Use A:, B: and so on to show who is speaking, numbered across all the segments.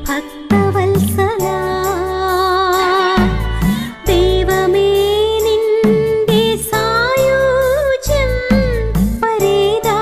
A: ഭക്തവത്സലാ ദൈവമേ നിന്റെ സായുജ്യം പരേതാത്മാവിലേകണേ.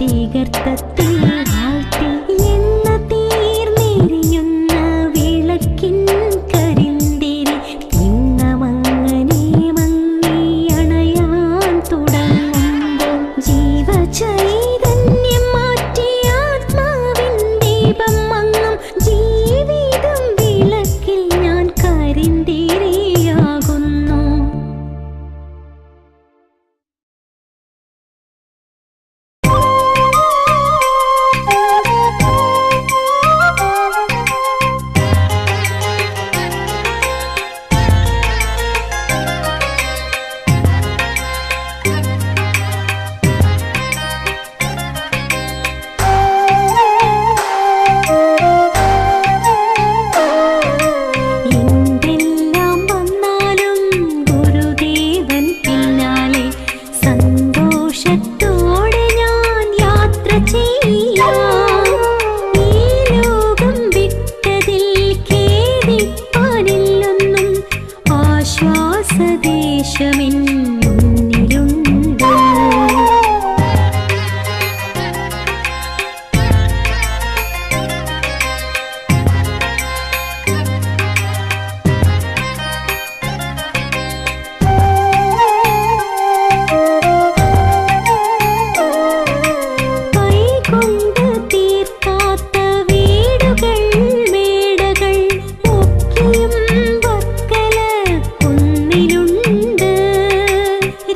A: സൃഷ്ടികർത്തത്തിൽ വാഴ്ത്തി എന്ന തീർന്നെരിയുന്ന വിളക്കിൻ കരിന്തിരി പിന്നമങ്ങനെ മങ്ങി അണയാൻ തുടങ്ങുമ്പോൾ ജീവചൈതന്യം മാറ്റി ആത്മാവിൻ ദീപം മങ്ങും ജീവിതം വിളക്കിൽ ഞാൻ കരിന്തിരിയാകുന്നു. എന്തെല്ലാം വന്നാലും ഗുരുദേവൻ പിന്നാലെ സന്തോഷത്തോടെ ഞാൻ യാത്ര ചെയ്യാം. ഈ ലോകം വിട്ടതിൽ ഖേദിപ്പാനില്ലൊന്നും ആശ്വാസദേശമെൻ മുന്നിലുണ്ട്. കൈകൊണ്ട് തീർക്കാത്ത വീടുകൾ മേടകൾ ഒക്കെയും വർക്കല കുന്നിലുണ്ട്.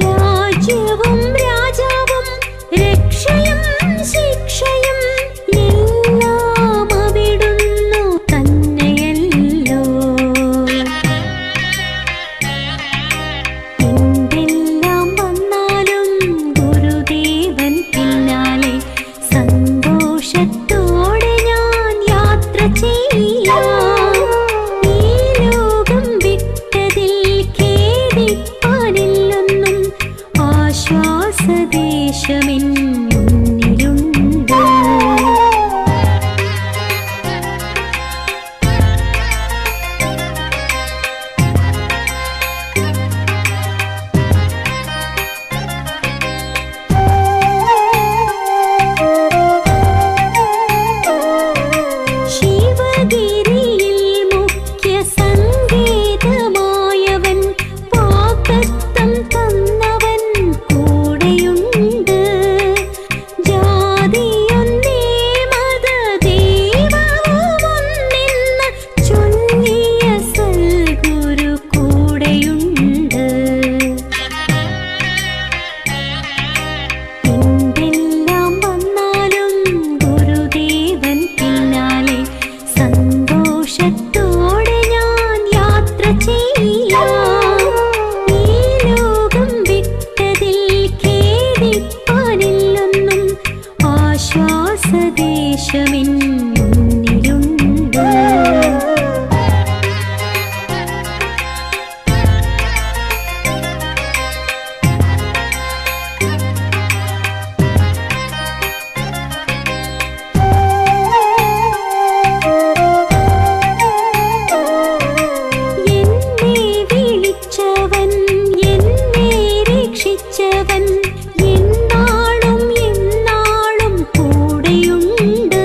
A: രാജ്യവും രാജാവും രക്ഷയും ശിക്ഷയും എല്ലാം അവിടുന്നു തന്നെയല്ലോ. എന്തെല്ലാം വന്നാലും ഗുരുദേവൻ പിന്നാലെ സന്തോഷത്തോടെ ഞാൻ യാത്ര ചെയ്യാം. ഈ ലോകം വിട്ടതിൽ ഖേദിപ്പാനില്ലൊന്നും ആശ്വാസദേശമെൻ മുന്നിലുണ്ട്. ശിവഗിരിയിൽ മുഖ്യ സങ്കേതമായവൻ വാഗ്ദത്തം തന്നവൻ കൂടെയുണ്ട്. ജാതിയൊന്നേ മതദൈവവുമൊന്നെന്ന് ചൊല്ലിയ സൽഗുരു കൂടെയുണ്ട്. എന്തെല്ലാം വന്നാലും ഗുരുദേവൻ പിന്നാലെ സന്തോഷത്തോടെ ഞാൻ യാത്ര ചെയ്യാം. ഈ ലോകം വിട്ടതിൽ ഖേദിപ്പാനില്ലൊന്നും ആശ്വാസദേശമെൻ മുന്നിലുണ്ട്. എന്നെ വിളിച്ചവൻ എന്നെ രക്ഷിച്ചവൻ എന്നാളും കൂടെയുണ്ട്.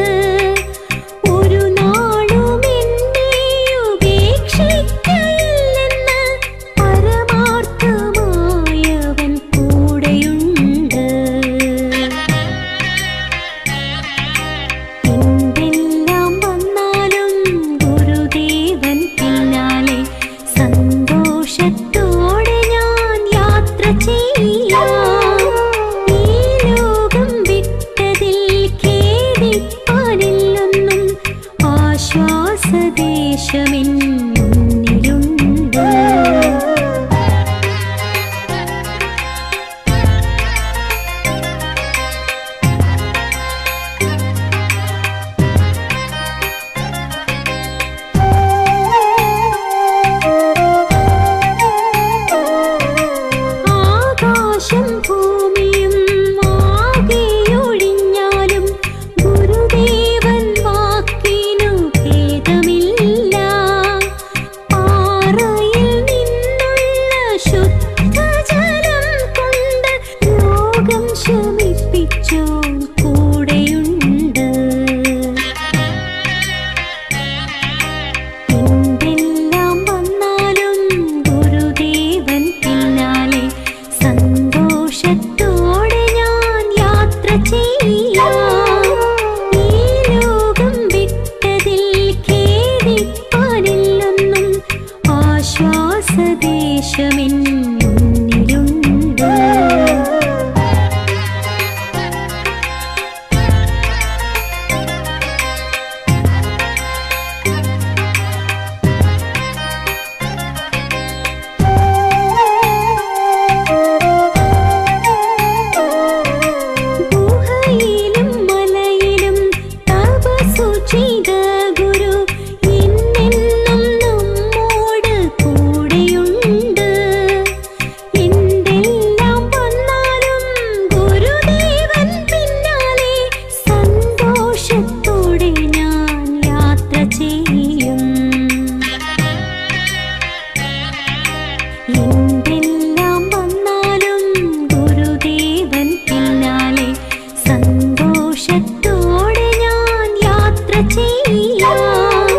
A: ചട്ടോടെ ഞാൻ യാത്ര ചെയ്യാം.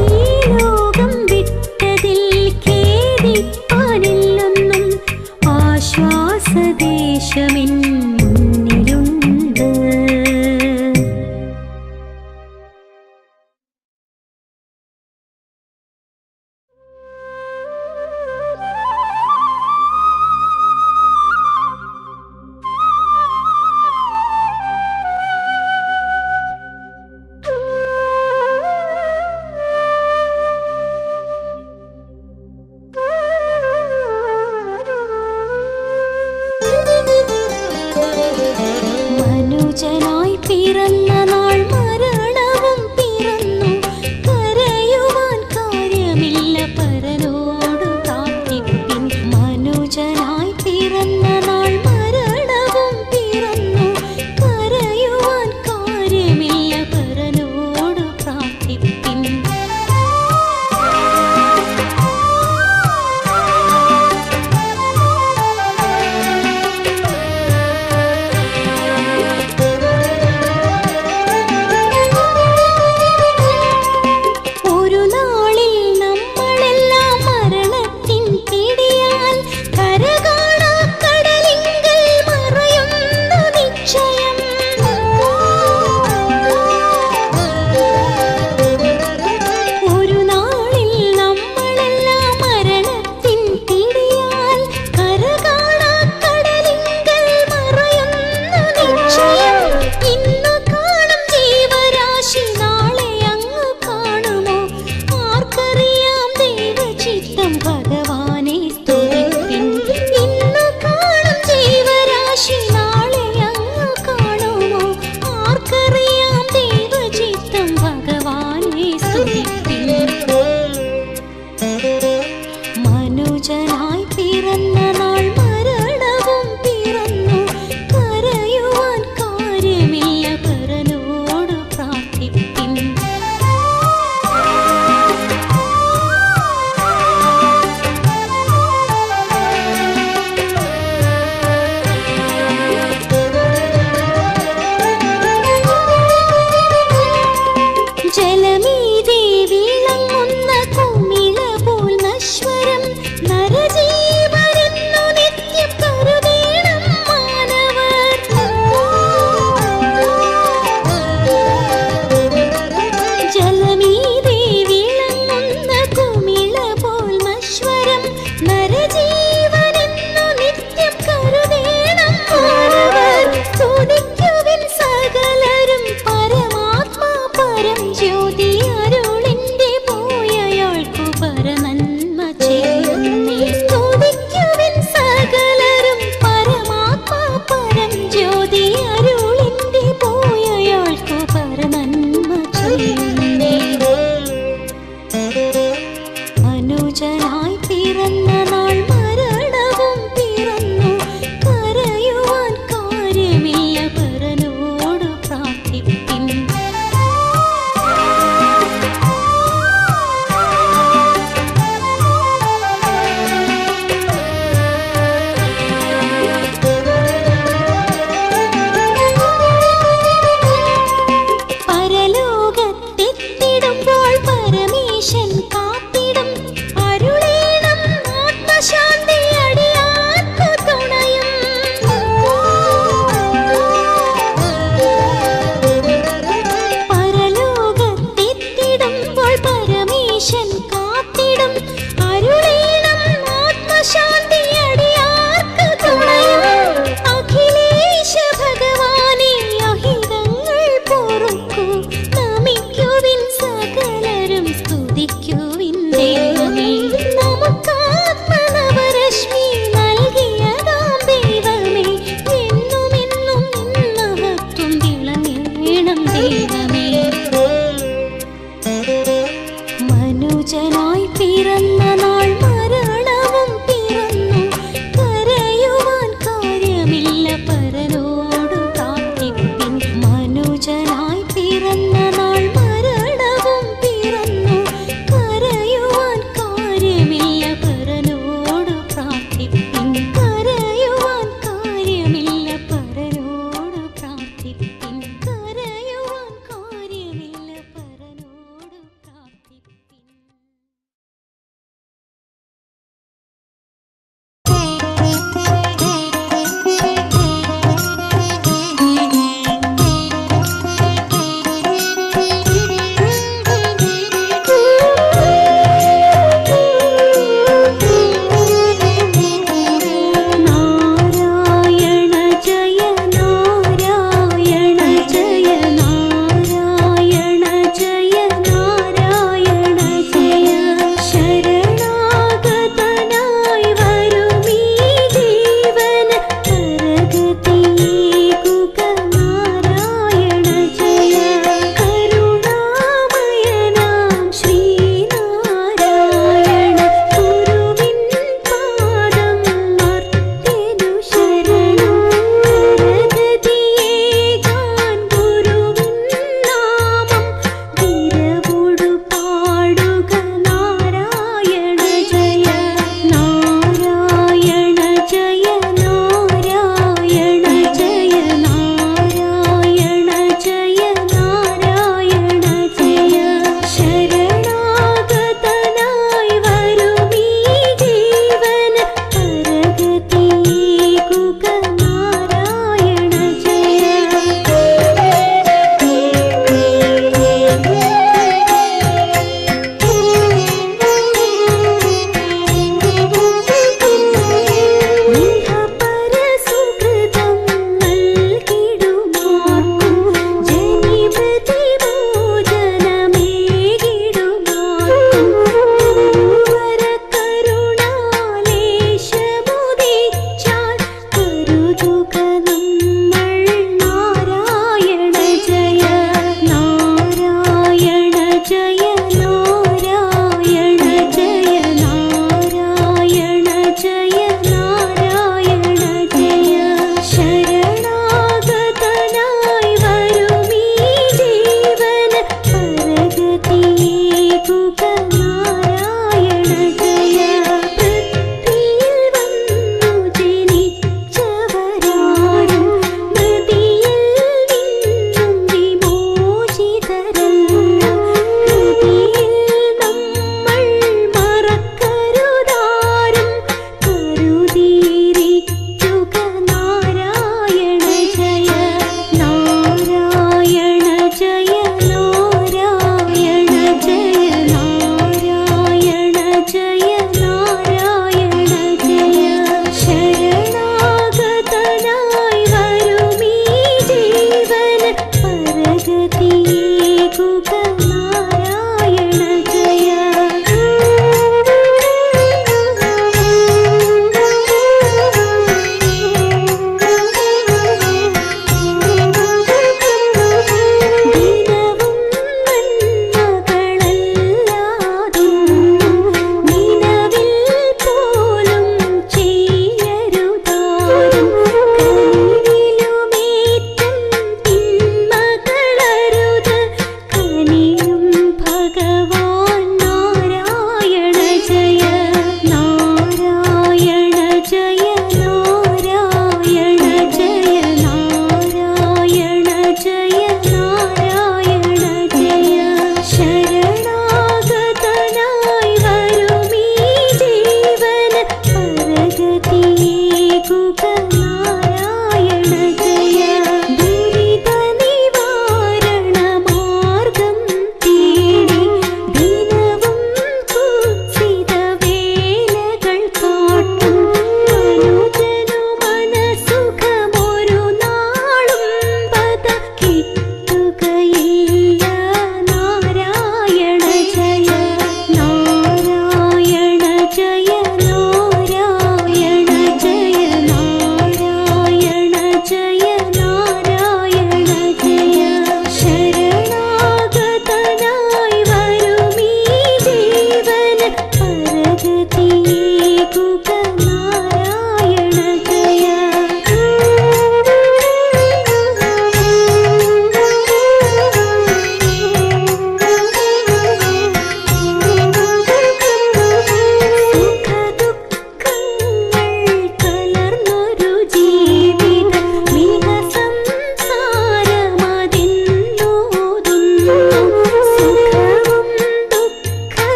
A: ഈ ലോകം വിട്ടതിൽ ഖേദിപ്പാനില്ലെന്നും ആശ്വാസദേശമെൻ മുന്നിലുണ്ട്. മനുജനായി പിറന്ന നാൾ മരണവും പിറന്നു. കരയുവാൻ കാര്യമില്ല, പരനോട് പ്രാർത്ഥിപ്പിൻ. മനുജനായി പിറന്ന നാൾ മരണവും പിറന്നു. കരയുവാൻ കാര്യമില്ല, പരനോട് പ്രാർത്ഥിപ്പിൻ.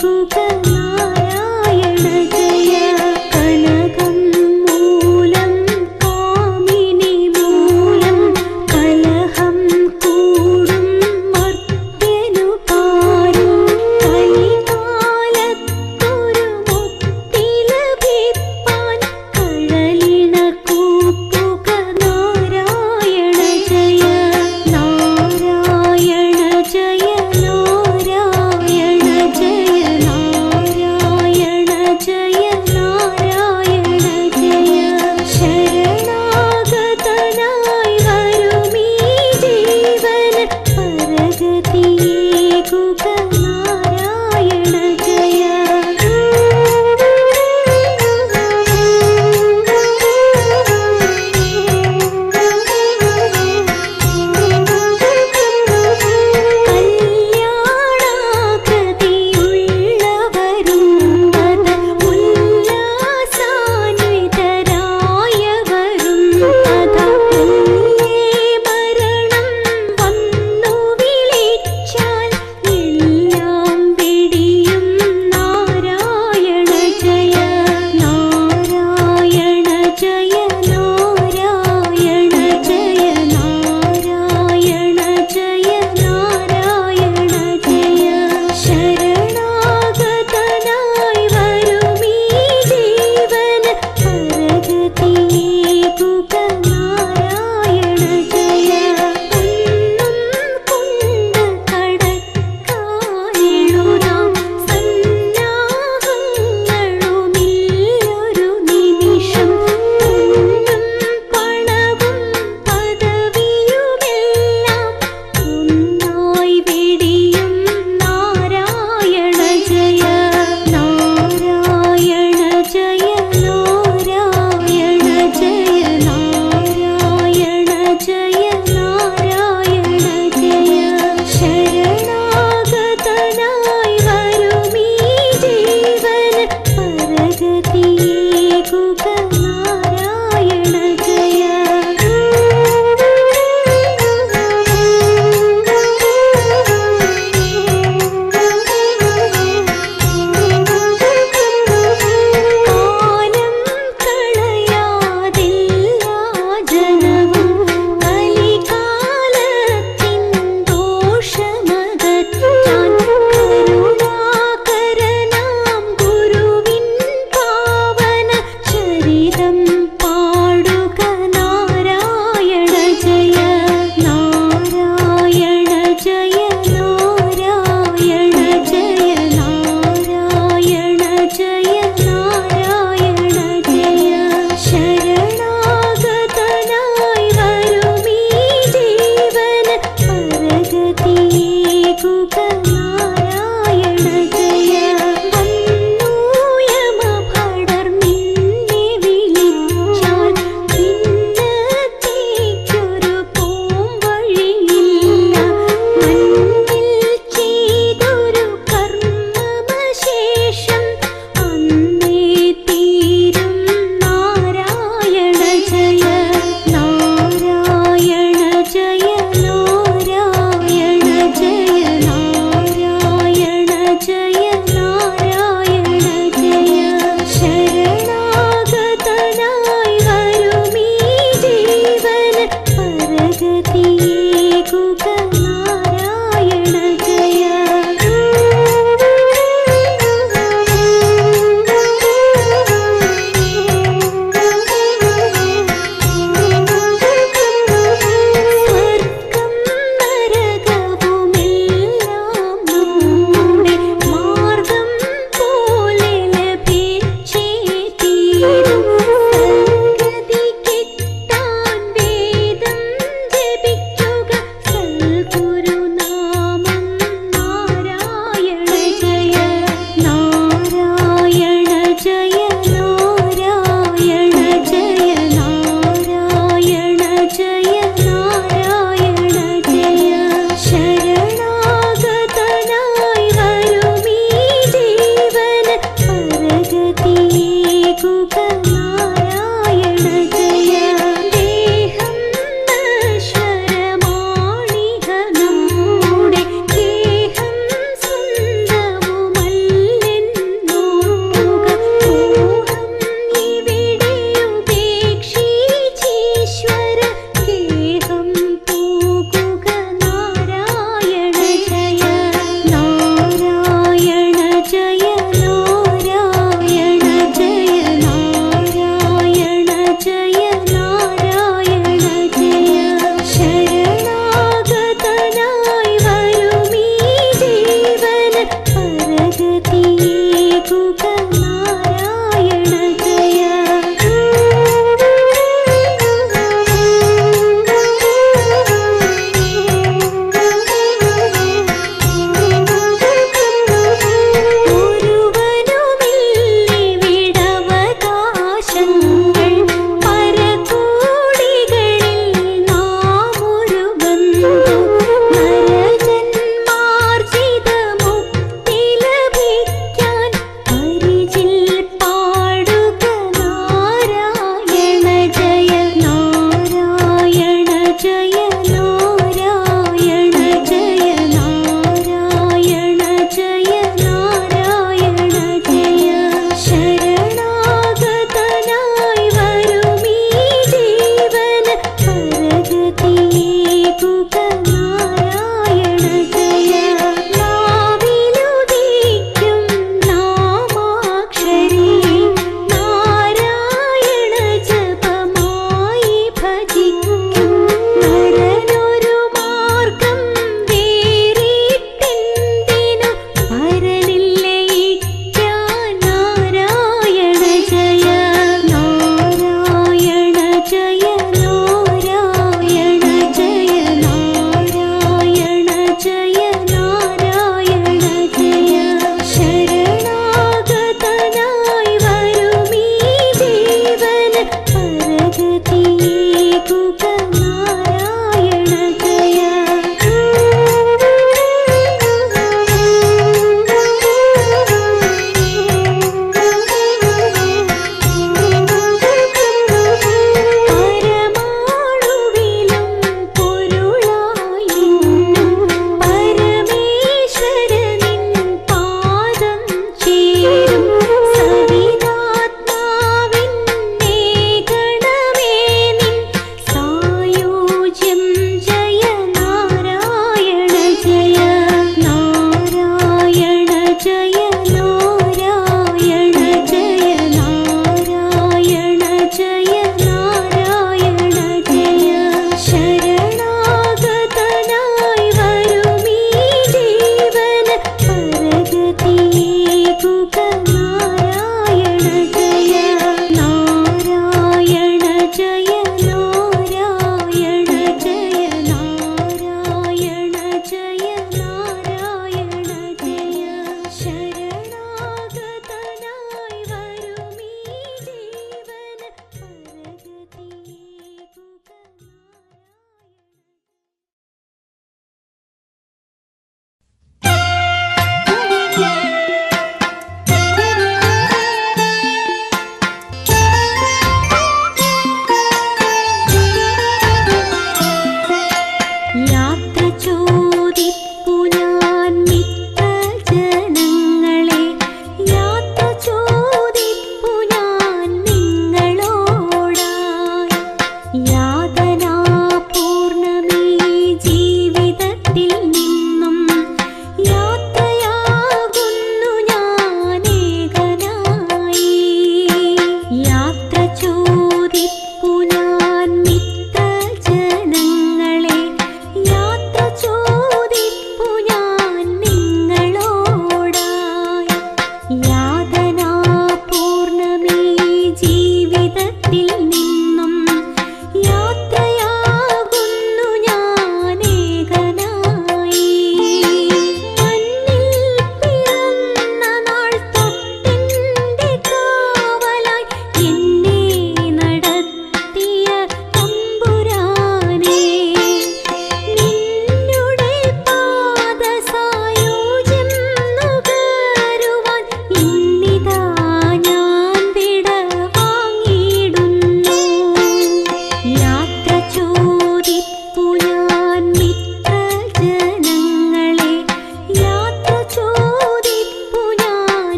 A: നാരായണ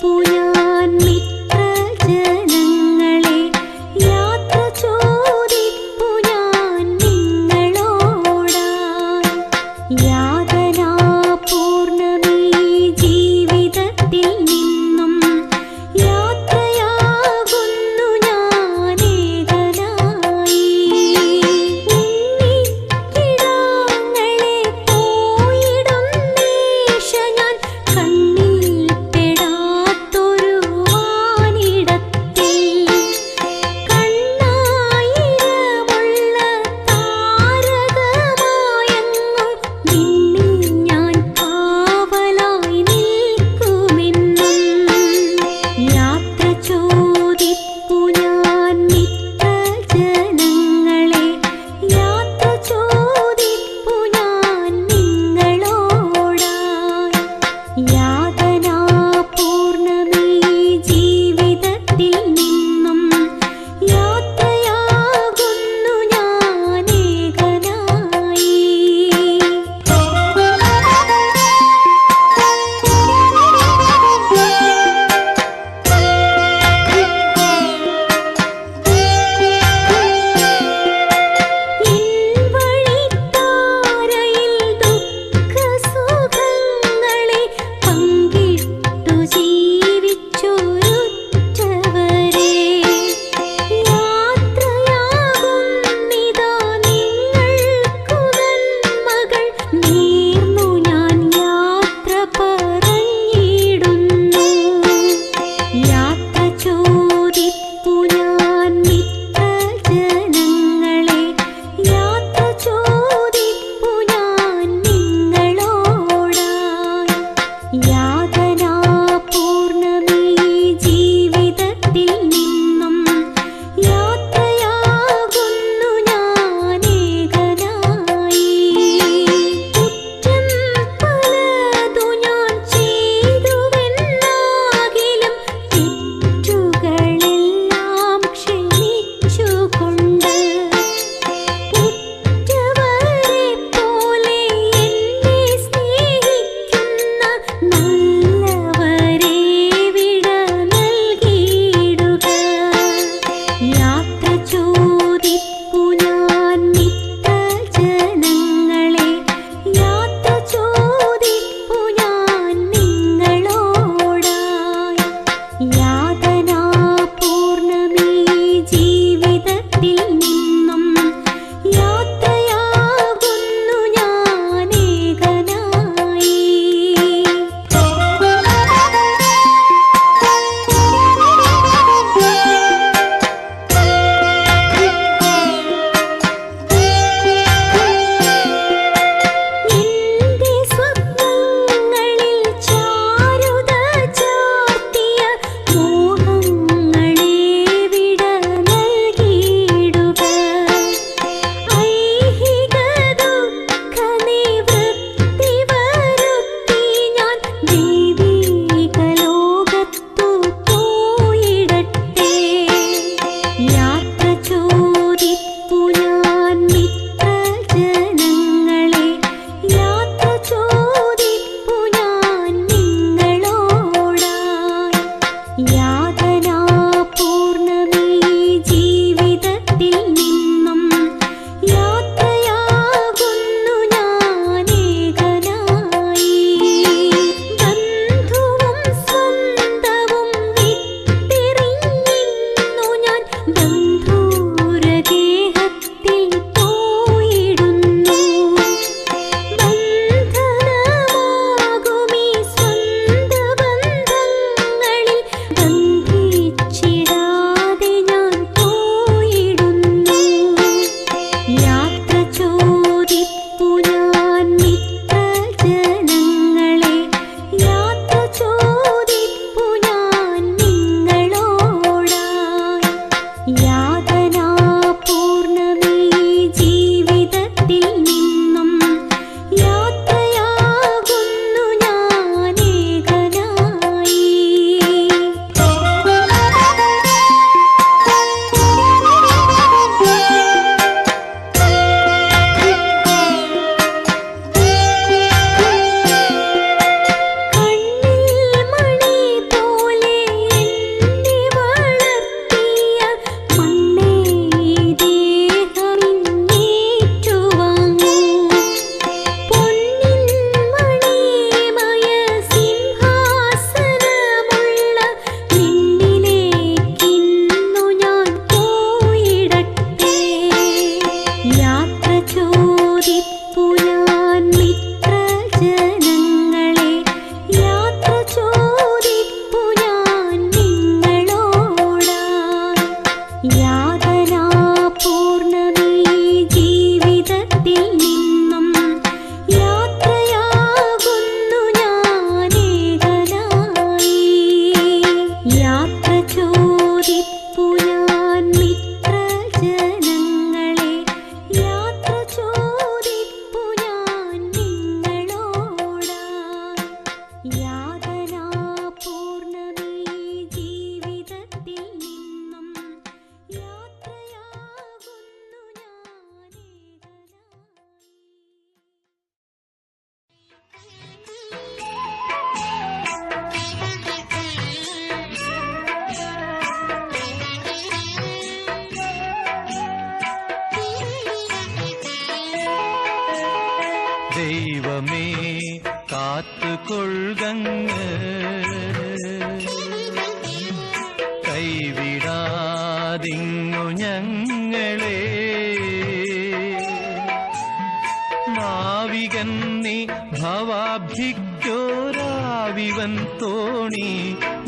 A: ഞാൻ മിത്രജനങ്ങളെ, യാത്ര ചോദിപ്പു ഞാൻ നിങ്ങളോടായി. യാതനാപൂർണമീ ജീവിതത്തിൽ നിന്നും യാത്രയാകുന്നു ഞാനേകനായി. ഉണ്ണിക്കിടാങ്ങളെ പോയിടുന്നേശ ഞാൻ കണ്ണിൽ പെടാത്തൊരു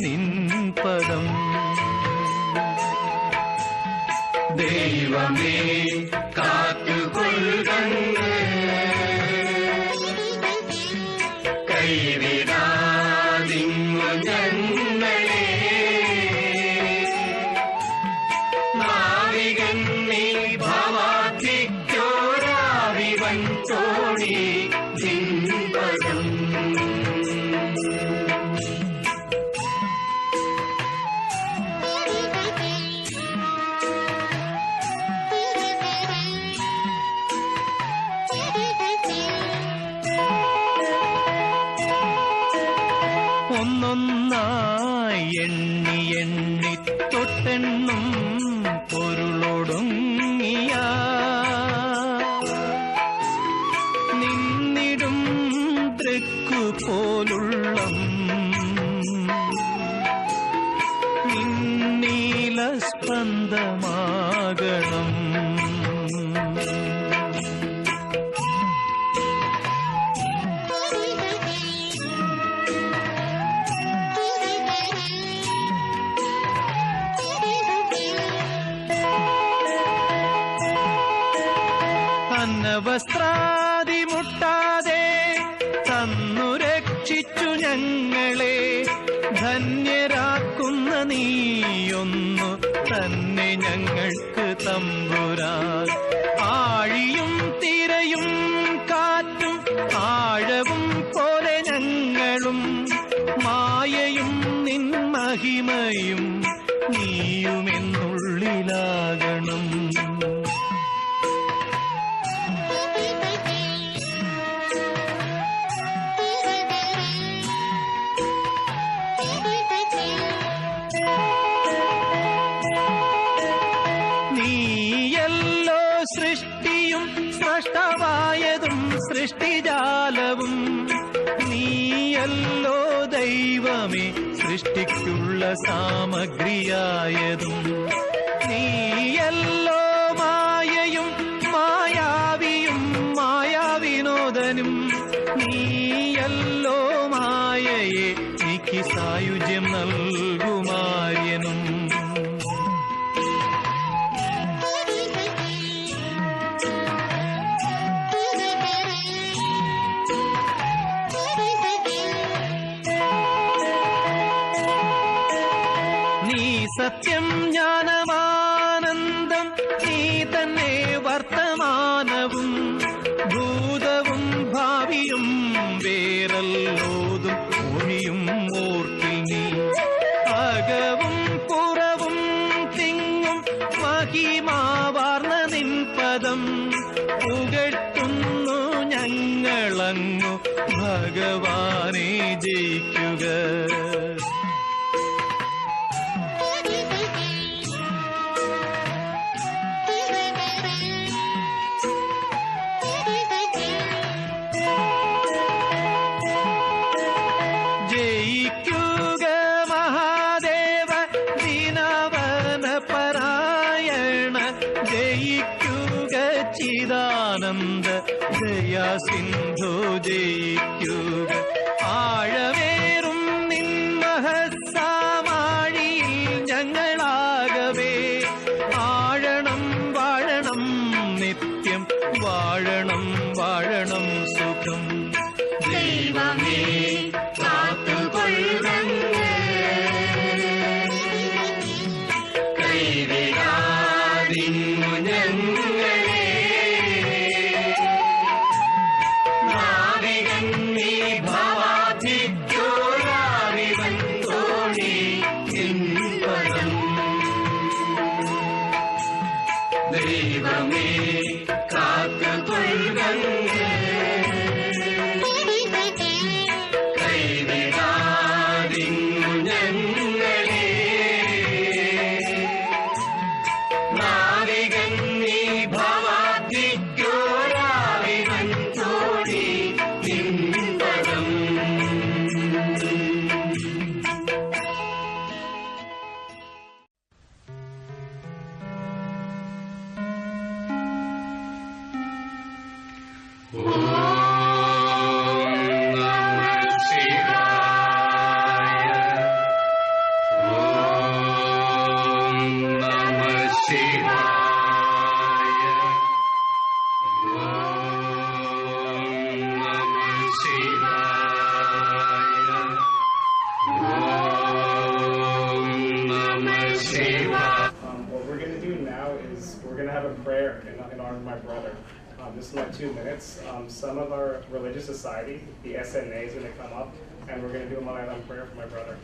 B: നിൻ പദം. ദൈവമേ കാത്തുകൊള്ളുക, കൈവിടാതിങ്ങു ഞങ്ങളെ. നാവികൻ നീ ഭവാധിക്യോരാവിവൻ തോണി ജിൻപദം. ഒന്നൊന്നായി എണ്ണി എണ്ണി തൊട്ടെണ്ണും പൊരുളൊടുങ്ങിയ നിന്നിടും തൃക്കു പോലുള്ളം നിന്നീല സ്പന്ദമാകണം. വസ്ത്രാദി മുട്ടാതെ തന്നു രക്ഷിച്ചു ഞങ്ങളെ. ധന്യരാക്കുന്ന നീയൊന്നു തന്നെ ഞങ്ങൾക്ക് തമ്പുരാൻ. ആഴിയും തിരയും കാറ്റും ആഴവും പോലെ ഞങ്ങളും മായയും നിൻ മഹിമയും നീയുമെന്നുള്ളിലാകണം. നീയല്ലോ സൃഷ്ടിയും സ്രഷ്ടാവായതും സൃഷ്ടിജാലവും. നീയല്ലോ ദൈവമേ സൃഷ്ടിക്കുള്ള സാമഗ്രിയായതും. നീയല്ലോ മായയും മായാവിയും മായാവിനോദനും. നീയല്ലോ മായയെ നീക്കി സായുജ്യം നൽകുമാര്യനും. സത്യം ജ്ഞാനമാനന്ദം നീ തന്നെ വർത്തമാനവും ഭൂതവും ഭാവിയും വേറല്ലോതും ഒഴിയും ഓർക്കിൽ നീ. അകവും പുറവും തിങ്ങും മഹിമാവാർന്ന നിൻ പദം പുകഴ്ത്തുന്നു ഞങ്ങളങ്ങു ഭഗവാനെ ജയിക്കുക. ജയിക്കുക മഹാദേവ ദിനവന പരായണ. ജയിക്കുക ചിദാനന്ദ ദയാസിന്ധു. ജയിക്കുക ആഴമേറും നിൻ മഹസാമാഴിയിൽ ഞങ്ങളാകവേ. ആഴണം വാഴണം നിത്യം വാഴണം വാഴണം സുഖം. ദൈവമേ കാത്തുകൊള്ളുക, കൈവിടാതിങ്ങു ഞങ്ങളെ. നാവികൻ നീ ഭവാധിക്യോരാവിവൻ തോണി ജിൻപദം. ദൈവമേ കാത്തുകൊള്ളുക, കൈവിടാതിങ്ങു ഞങ്ങളെ. നാവികൻ നീ ഭവാധിക്യോരാവിവൻ തോണി ജിൻപദം.
C: What we're going to do now is we're going to have a prayer in honor of my brother. This is my 2 minutes. Some of our religious society, the SNA, is going to come up, and we're going to do a Malayalam prayer for my brother.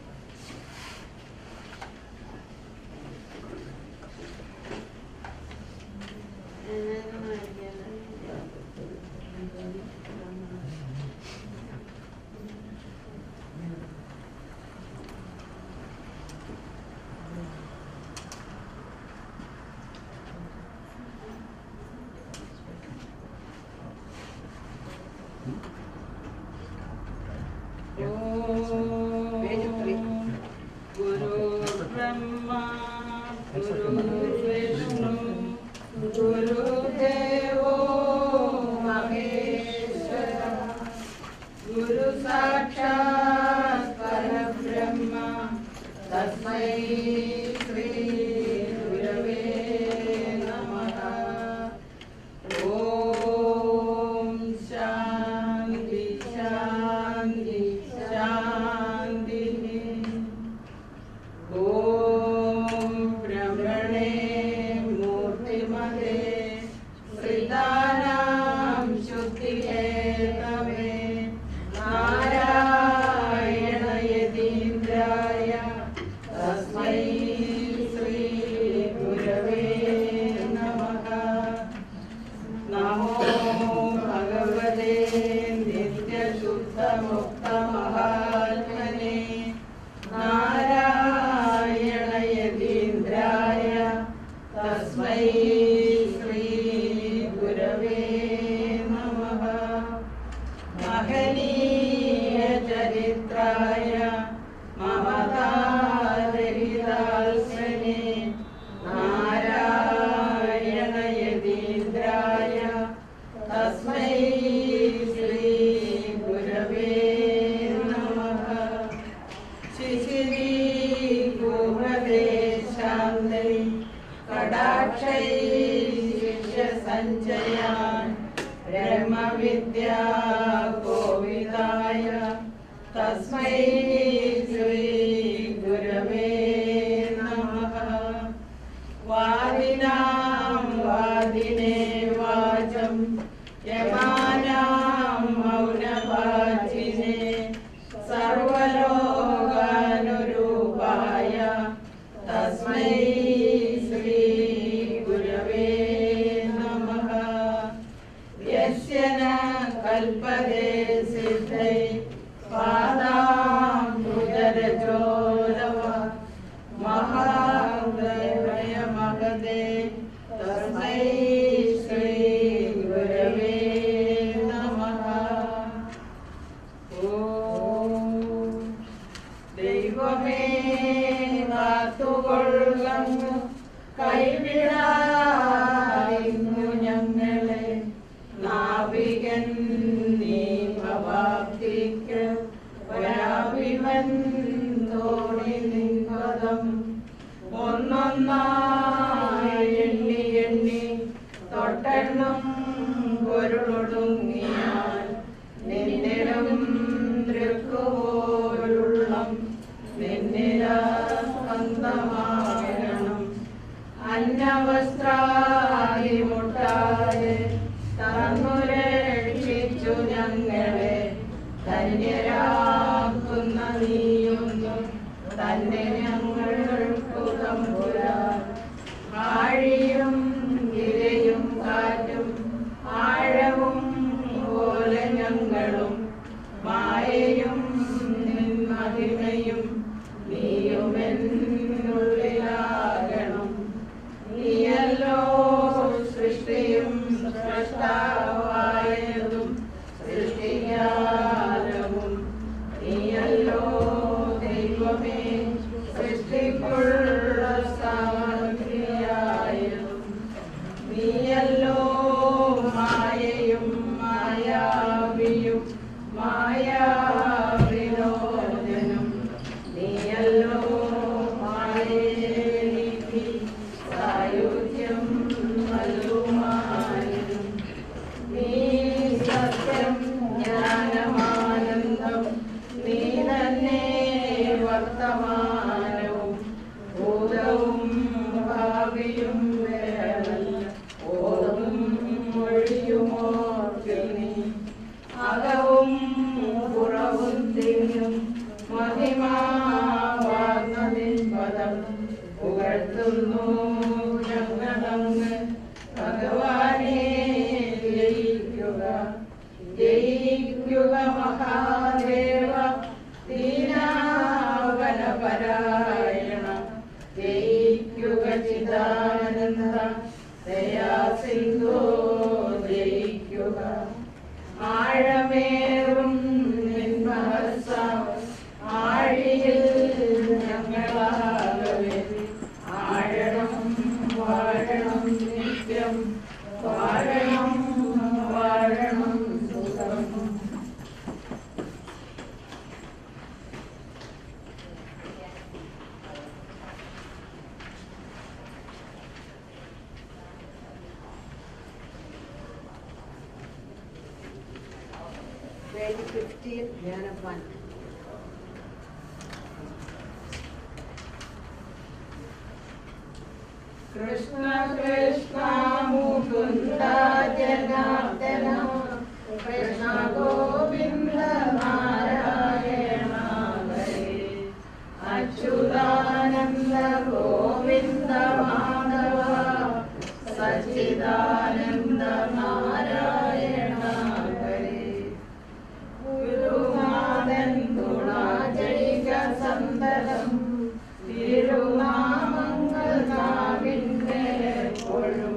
D: ദൈവമേ സൃഷ്ടിക്കുള്ള സാമഗ്രിയായ നാരായണ ജയിക്കുക ചിദാനന്ദ ദയാസിന്ധോ ജയിക്കുക ആഴമേറും നിന്മഹസ ആഴിയിൽ ഞങ്ങളാകവേ ആഴണം വാഴണം നിത്യം വാഴണം വാഴണം സുഖം.
E: Page 15, Jnana 1.
D: Krishna Krishna Mukunda Janardhana Krishna Govinda Narayana ഹരേ അച്യുതാനന്ദ ഗോവിന്ദ മാധവ സച്ചിദാനന്ദ നാരായണ ഹരേ ഗുരുനാഥൻ ഗുണാജൈക സന്തതം തിരുനാമങ്ങൾ നാവിൻ്റെ എപ്പോഴും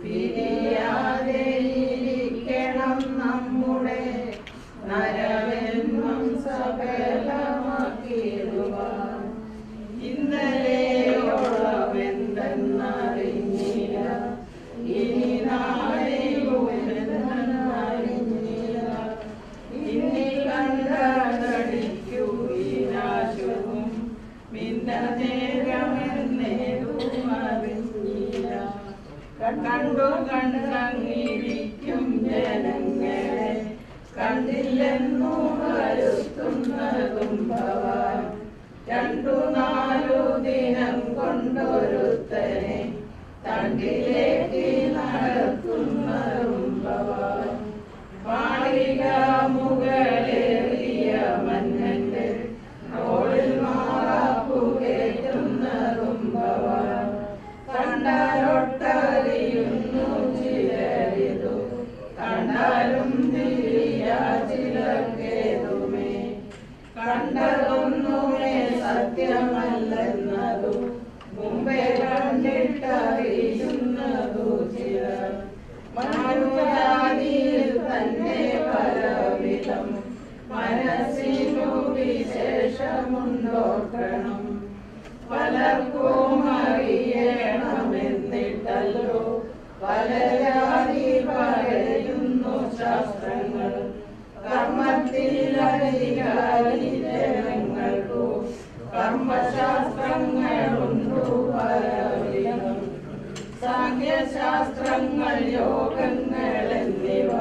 D: പിരിയാതെ ഇരിക്കണം നമ്മുടെ നരവെന്നും സകലമാക്കിയിടുവാൻ ഇന്നലെയോളം എന്തെന്നറിഞ്ഞില്ല ഇനി നാളെയും എന്തെന്നറിഞ്ഞില്ല ഇനി കണ്ടടിക്കൂ വിനാശവും മിന്ന നേരമെന്നേതും അറിഞ്ഞില്ല കണ്ടു കണ്ടങ്ങിരിക്കും ജനങ്ങളെ കണ്ടില്ലെന്നു വരുത്തുന്നതും ഭവാൻ രണ്ടു നാലു ദിനം കൊണ്ടൊരുത്തനെ തണ്ടിലേക്ക് നടത്തുന്നതും ഭവാൻ മാളിക മുകളേറിയ മന്നന്റെ തോളിൽ മാറാപ്പു കേറ്റുന്നതും ഭവാൻ കണ്ടാലൊട്ടറിയുന്നു ചിലരിതു കണ്ടാലും തിരിയാ ചിലർക്കേതുമേ കണ്ടതൊന്നുമേ സത്യമല്ലെന്നതു മുമ്പേ കണ്ടിട്ടറിയുന്നതു ചിലർ മനുജാതിയിൽ തന്നെ പലവിധം മനസ്സിനു വിശേഷമുണ്ടോക്കണം പലർക്കും അറിയണമെന്നിട്ടല്ലോ പല ജാതി പറയുന്നു ശാസ്ത്രങ്ങൾ കർമ്മത്തിൽ അധികാരി ജനങ്ങൾക്കു കർമ്മശാസ്ത്രങ്ങളുണ്ടു പലവിധം സാഖ്യശാസ്ത്രങ്ങൾ യോഗങ്ങൾ എന്നിവ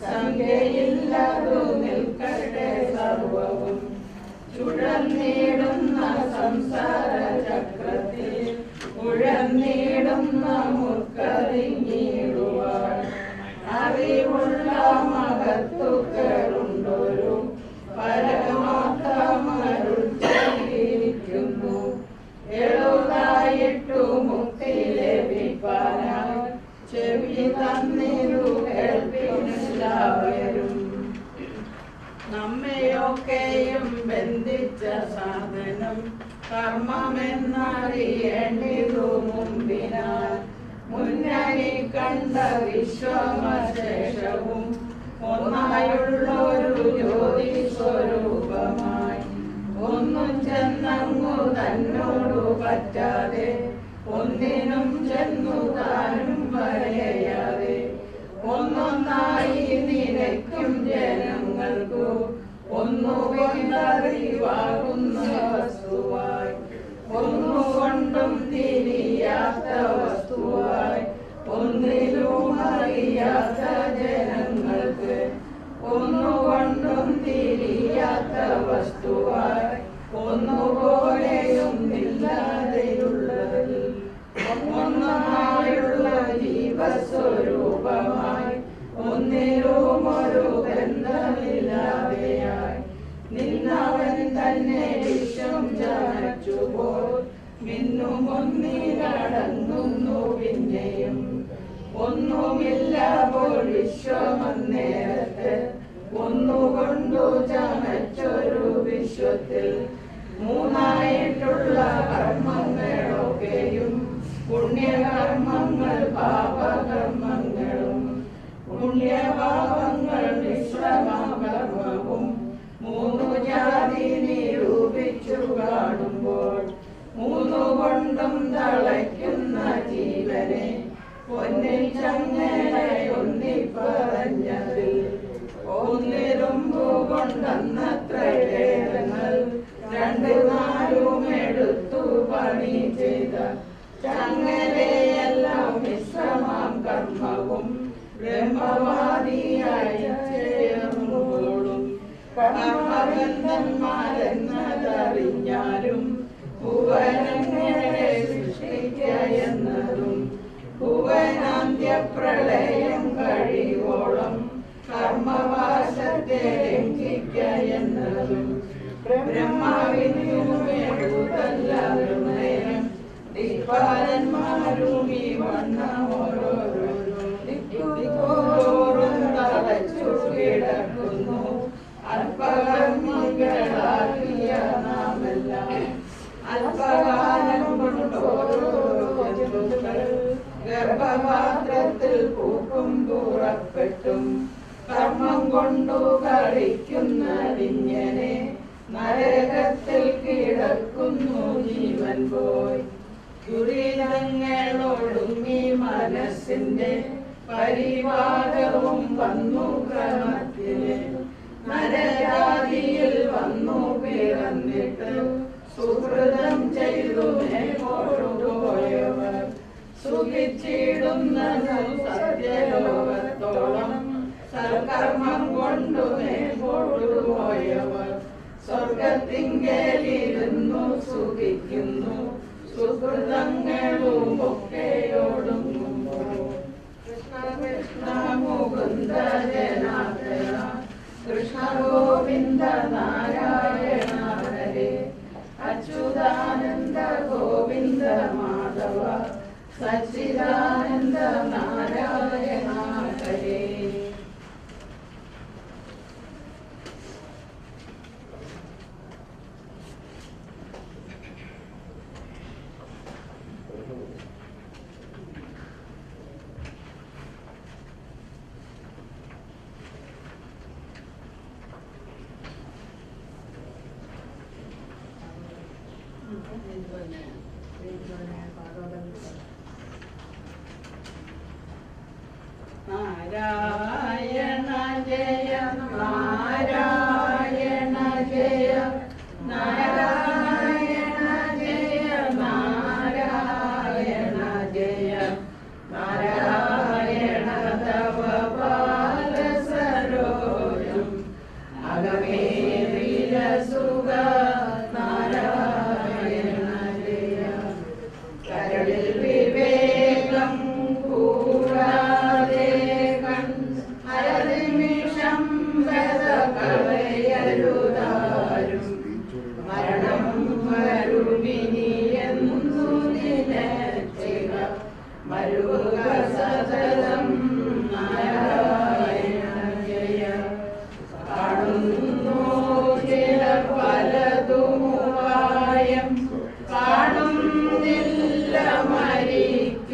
D: സംഖ്യയില്ലതു നിൽക്കട്ടെ സർവവും ചുഴന്നീടുന്ന സംസാര ചക്രത്തിൽ ഉഴന്നീടുന്ന മുക്കറിഞ്ഞിടുവാൻ അറിവുള്ള മഹത്തുക്കളുണ്ടൊരു പരമാത്മരുച്ചിരിക്കുന്നു എഴുതായിട്ടു മുക്തി ലഭിപ്പാനായി ചെവി തന്നിരു കേൾപ്പിനെല്ലാവരും നമ്മയൊക്കെയും ബന്ധിച്ച സാധനം കർമ്മമെന്നറിയേണ്ടിരു മുമ്പിനാൽ മുന്നണി കണ്ട വിശ്വമശേഷവും ഒന്നായുള്ളൊരു ജ്യോതി സ്വരൂപമായി ഒന്നും ചെന്നങ്ങു തന്നോടു പറ്റാതെ ഒന്നിനും ചെന്നു താനും പറയാതെ ഒന്നൊന്നായി നിരക്കും ജനങ്ങൾക്കു ഒന്നുകൊണ്ടറിവാകുന്ന വസ്തുവായി ഒന്നുകൊണ്ടും തിരിയാത്ത വസ്തുവായി ഒന്നിലും അറിയാത്ത ജനങ്ങൾക്ക് ഒന്നുകൊണ്ടും തിരിയാത്ത വസ്തുവായി ഒന്നുപോലെയും ഇല്ലാതെയുള്ളതിൽ ഒന്നായുള്ള ജീവസ്വരൂപമായി ഒന്നിലും ഒരു ബന്ധമില്ലാതെയായി നിന്നവൻ തന്നെ വിശ്വം ചമച്ചുപോൽ മിന്നുമൊന്നിലടങ്ങുന്നു പിന്നെയും ഒന്നുമില്ല പോൽ വിശ്വമന്നേരത്ത് ഒന്നുകൊണ്ടു ചമച്ചൊരു വിശ്വത്തിൽ മൂന്നായിട്ടുള്ള കർമ്മങ്ങളൊക്കെയും പുണ്യകർമ്മങ്ങൾ പാപകർമ്മങ്ങളും പുണ്യപാപങ്ങൾ മിശ്രമകർമ്മവും മൂന്നു ജാതി നിരൂപിച്ചു കാണുമ്പോൾ മൂന്നു കൊണ്ടും തളയ്ക്കുന്ന ജീവനെ പൊന്നിൽ ചങ്ങലയൊന്നിപ്പറഞ്ഞതിൽ ഒന്നിരുമ്പു കൊണ്ടെന്നത്ര വേദങ്ങൾ രണ്ടു നാലും എടുത്തു പണി ചെയ്ത ചങ്ങലയെല്ലാം മിശ്രമാം കർമ്മവും ബ്രഹ്മവാദിയായി ചേർന്നോളും കർമ്മബന്ധന്മാരെന്നതറിഞ്ഞാലും ഭുവനങ്ങളെ സൃഷ്ടിക്ക എന്നതും ഭുവനാന്ത്യപ്രളയം കഴിവോളം കർമ്മവാസത്തെ ലംഘിക്ക എന്നതും ബ്രഹ്മാവിനുമേഴുതല്ല നിർണയം ദിക്പാലന്മാരും ഈ വണ്ണം ഓരോരോ ദിക്കുതോറും തളച്ചു കിടക്കുന്നു അല്പകർമ്മികളാകിയ നാമെല്ലാം അല്പകാലം കൊണ്ടോരോ ജന്തുക്കൾ ഗർഭപാത്രത്തിൽ പൂക്കും പുറപ്പെട്ടും കർമ്മം കൊണ്ടു കളിക്കുന്നതിങ്ങനെ നരകത്തിൽ കിടക്കുന്നു ജീവൻ പോയി ദുരിതങ്ങളോടുങ്ങി മനസ്സിന്റെ പരിവാരവും വന്നു ക്രമത്തില് നരജാതിയിൽ വന്നു പിറന്നിട്ട് സുഹൃതം ചെയ്തു മേൽപോട്ടുപോയവർ സുഖിച്ചിടുന്നതു സത്യലോകത്തോളം സൽക്കർമ്മം കൊണ്ടു മേൽപോട്ടുപോയവർ സ്വർഗത്തിങ്കലിരുന്നു സുഖിക്കുന്നു സുഹൃതങ്ങളും ഒക്കെയോടുങ്ങുമ്പോൾ കൃഷ്ണ കൃഷ്ണ മുകുന്ദ ജനാർദ്ദന കൃഷ്ണ ഗോവിന്ദ നാരായണ ഹരേ അച്യുതാനന്ദ ഗോവിന്ദ മാധവ സച്ചിദാനന്ദ നാരായണ ഹരേ. നാരായണ ജയ നാരായണ ജയ നാരായണ ജയ നാരായണ ജയ നാരായണ തവ പാദസരോജം അഗമേ വിലസുഖ നാരായണ ജയ കരളിൽ വിവേകം കൂടാതെ അരനിമിഷം കളയരുതാരും മരണം വരുമിനിയെന്നു നിലച്ചിക മരുക സതതം നാരായണ ജയ കാണുന്നു ചില പലതുമുപായം കാണുന്നില്ല മരിക്കുവിതെന്നും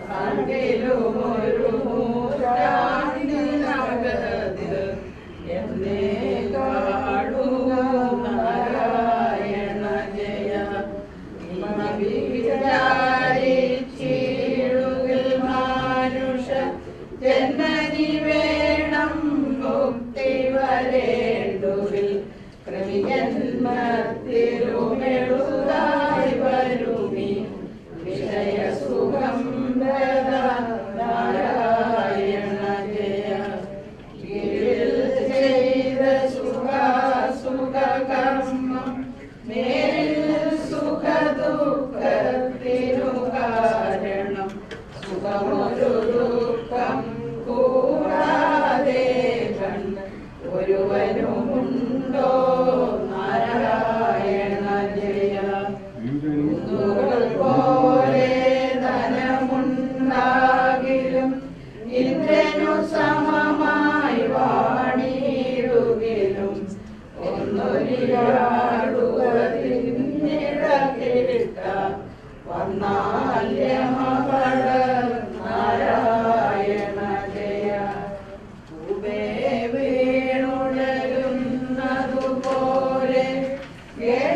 D: കാണ്ടിലുമൊരു നൂറ്റാണ്ടിനകത്തിൽ എന്നേ കാണുക നാരായണ ജയ വിചാരിച്ചിടുകിൽ മാനുഷ ജന്മനി വേണം മുക്തി വരേണ്ടുകിൽ ക്രമിജന്മത്തിലുമെഴുതായി വരുമി വിഷയസുഖം നാരായണ ജയ കീഴിൽ ചെയ്ത സുഖകർമ്മം മേലിൽ സുഖ ദുഃഖത്തിനു കാരണം സുഖമൊരു ദുഃഖം കൂടാതെ കണ്ണ് ഒരുവനുമുണ്ടോ നാരായണ ജയ പോലെ ധനമുണ്ടാകിലും ഇന്ദ്രനു സമമായി വാണിടുകിലും ഒന്നൊരിക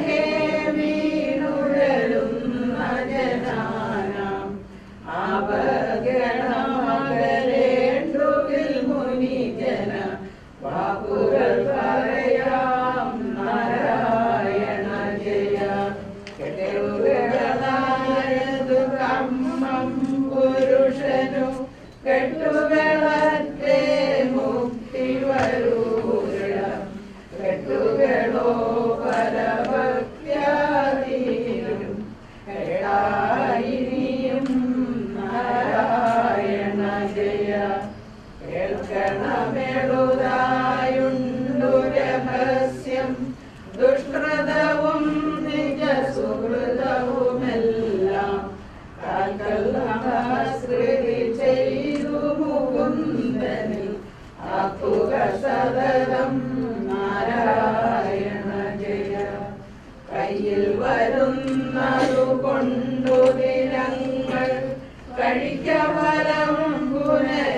D: കലഹേ വീണുഴലുന്ന ജനാനാം ആപഗണമകലേണ്ടുകിൽ മുനിജന വാക്കുകൾ പറയാം നാരായണ ജയ. കെട്ടുകളായതു കർമ്മം പുരുഷനു കെട്ടുകളത്തെ മുക്തി വരൂല. കെട്ടുകളോ പരഭക്തിയാതീരും കേളായിനിയും നാരായണ ജയ. കേൾക്കണമെഴുതായുണ്ടു രഹസ്യം ദുഷ്കൃതവും നിജസുഹൃതവുമെല്ലാം കാൽക്കൽഹസ്കൃതി ചെയ്തു മുകുന്ദനിൽ ആക്കുക സതതം നാരായണ ജയ. കയ്യിൽ വരുന്നതു കൊണ്ടു ദിനങ്ങൾ കഴിക്കഫലം പുനരീക്ഷിക്കല്ല.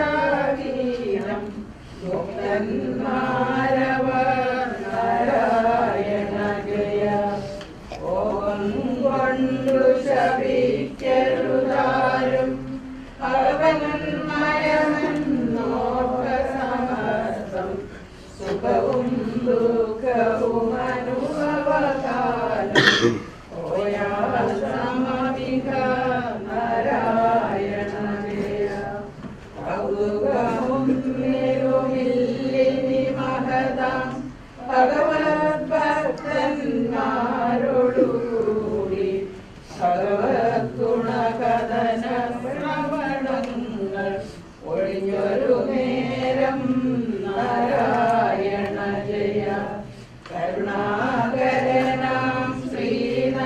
D: ഹരിമരതൊഴുകിലൊരിച്ചാഗീരം മുക്തന്മാരവർ നാരായണ ജയ. ഓം കൊണ്ടു ശപിക്കരുതാരും ഭഗവന്മയമെന്നോർക്ക സമർത്ഥം. സുഖവും ദുഃഖവും അനുഭവകാലം ഓയാൽ സമമിക നാരായണ ജയ. കൗതുകവും നിരുമില്ലിനി മഹതാം ഭഗവത് ഭക്തന്മാരോടുകൂടി ഭഗവത് ഗുണകഥന ശ്രവണങ്ങൾ ഒഴിഞ്ഞൊരു നേരം നാരായണ ജയ. കരുണാകരനാം ശ്രീനാരായണൻ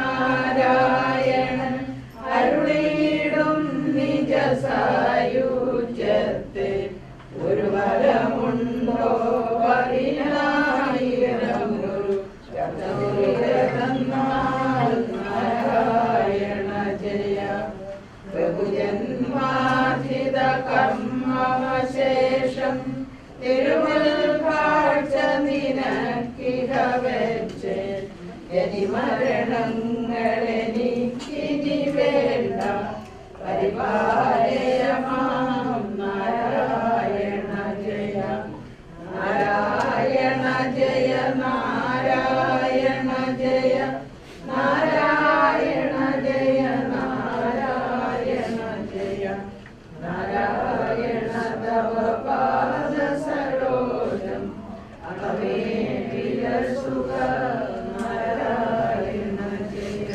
D: അരുളിയിടും നിജ സായുജ്യത്തെ ഒരു ഫലമുണ്ടോ പതിനായിരം ഒരു തന്നാൽ നാരായണ ജയ. ബഹുജന്മാർജിത കർമ്മവശേഷം തിരുമുൽ കാഴ്ച നിനക്കിഹ വെച്ച് ജനിമരണങ്ങളെനിക്കിനി വേണ്ട. പരിപാലയമാം നാരായണ ജയ. നാരായണ ജയ നാരായണ ജയ നാരായണ ജയ നാരായണ ജയ. നാരായണ തവ പാദ സരോജം അകമേ പ്രിയ സുഖ Narayana Jaya.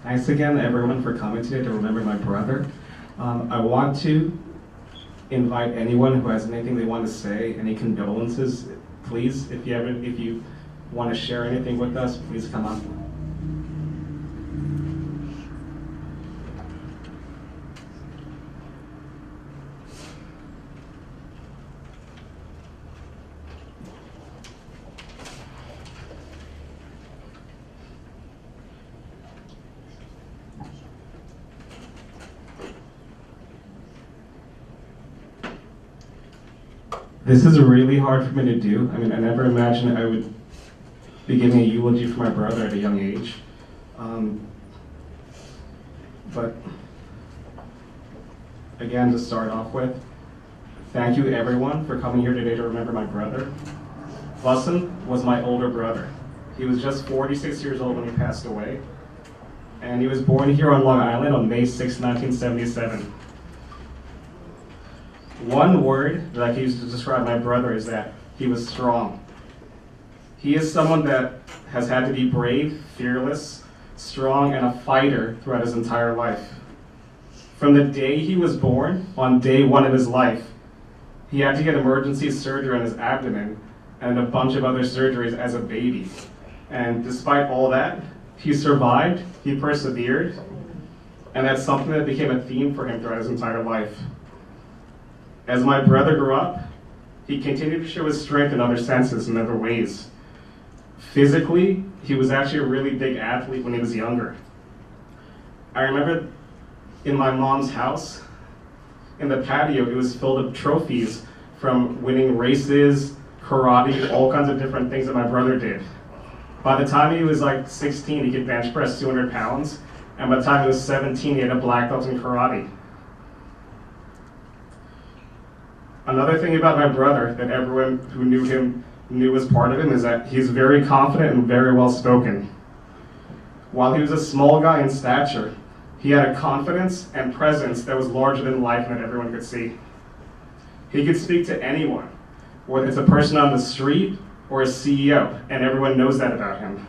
C: Thanks again, everyone, for coming today to remember my brother. I want to invite anyone who has anything they want to say, any condolences. Please, if you want to share anything with us, please come up. This is really hard for me to do. I mean, I never imagined I would be giving a eulogy for my brother at a young age. But again, to start off with, thank you everyone for coming here today to remember my brother. Vasant was my older brother. He was just 46 years old when he passed away. And he was born here on Long Island on May 6, 1977. One word that I can use to describe my brother is that he was strong. He is someone that has had to be brave, fearless, strong, and a fighter throughout his entire life. From the day he was born, on day one of his life, he had to get emergency surgery on his abdomen and a bunch of other surgeries as a baby. And despite all that, he survived, he persevered, and that's something that became a theme for him throughout his entire life. As my brother grew up, he continued to show his strength in other senses and other ways. Physically, he was actually a really big athlete when he was younger. I remember in my mom's house, in the patio, it was filled with trophies from winning races, karate, all kinds of different things that my brother did. By the time he was like 16, he could bench press 200 pounds, and by the time he was 17, he had a black belt in karate. Another thing about my brother that everyone who knew him knew was part of him is that he's very confident and very well spoken. While he was a small guy in stature, he had a confidence and presence that was larger than life and that everyone could see. He could speak to anyone, whether it's a person on the street or a CEO, and everyone knows that about him.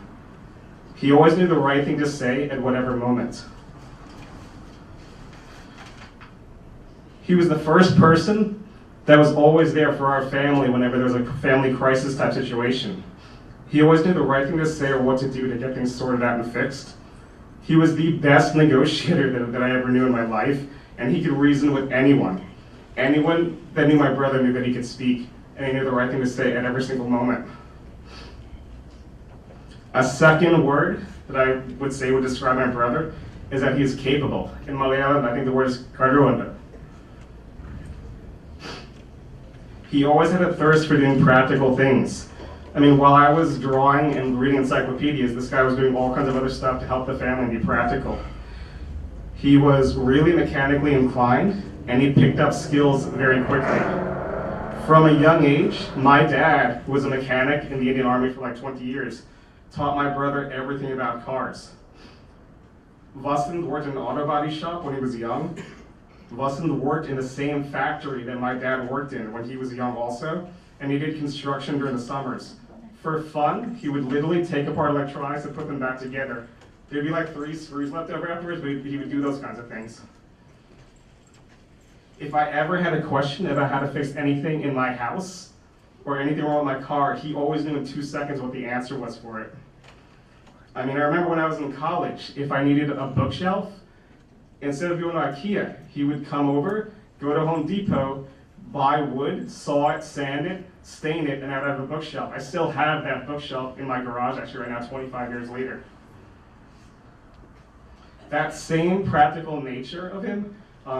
C: He always knew the right thing to say at whatever moment. He was the first person that was always there for our family whenever there was a family crisis type situation. He always knew the right thing to say or what to do to get things sorted out and fixed. He was the best negotiator that I ever knew in my life, and he could reason with anyone. Anyone that knew my brother knew that he could speak, and he knew the right thing to say at every single moment. A second word that I would say would describe my brother is that he is capable. In Malayalam, I think the word is karuvanda. He always had a thirst for doing practical things. I mean, while I was drawing and reading encyclopedias, this guy was doing all kinds of other stuff to help the family and be practical. He was really mechanically inclined, and he picked up skills very quickly. From a young age, my dad, who was a mechanic in the Indian Army for like 20 years, taught my brother everything about cars. Vasant worked in an auto body shop when he was young. Vasant worked in the same factory that my dad worked in when he was young also, and he did construction during the summers. For fun, he would literally take apart electronics and put them back together. There'd be like 3 screws left over afterwards, but he would do those kinds of things. If I ever had a question about how to fix anything in my house, or anything wrong with my car, he always knew in 2 seconds what the answer was for it. I mean, I remember when I was in college, if I needed a bookshelf, instead of going to IKEA, he would come over, go to Home Depot, buy wood, saw it, sand it, stain it, and I'd have a bookshelf. I still have that bookshelf in my garage actually right now, 25 years later. That same practical nature of him,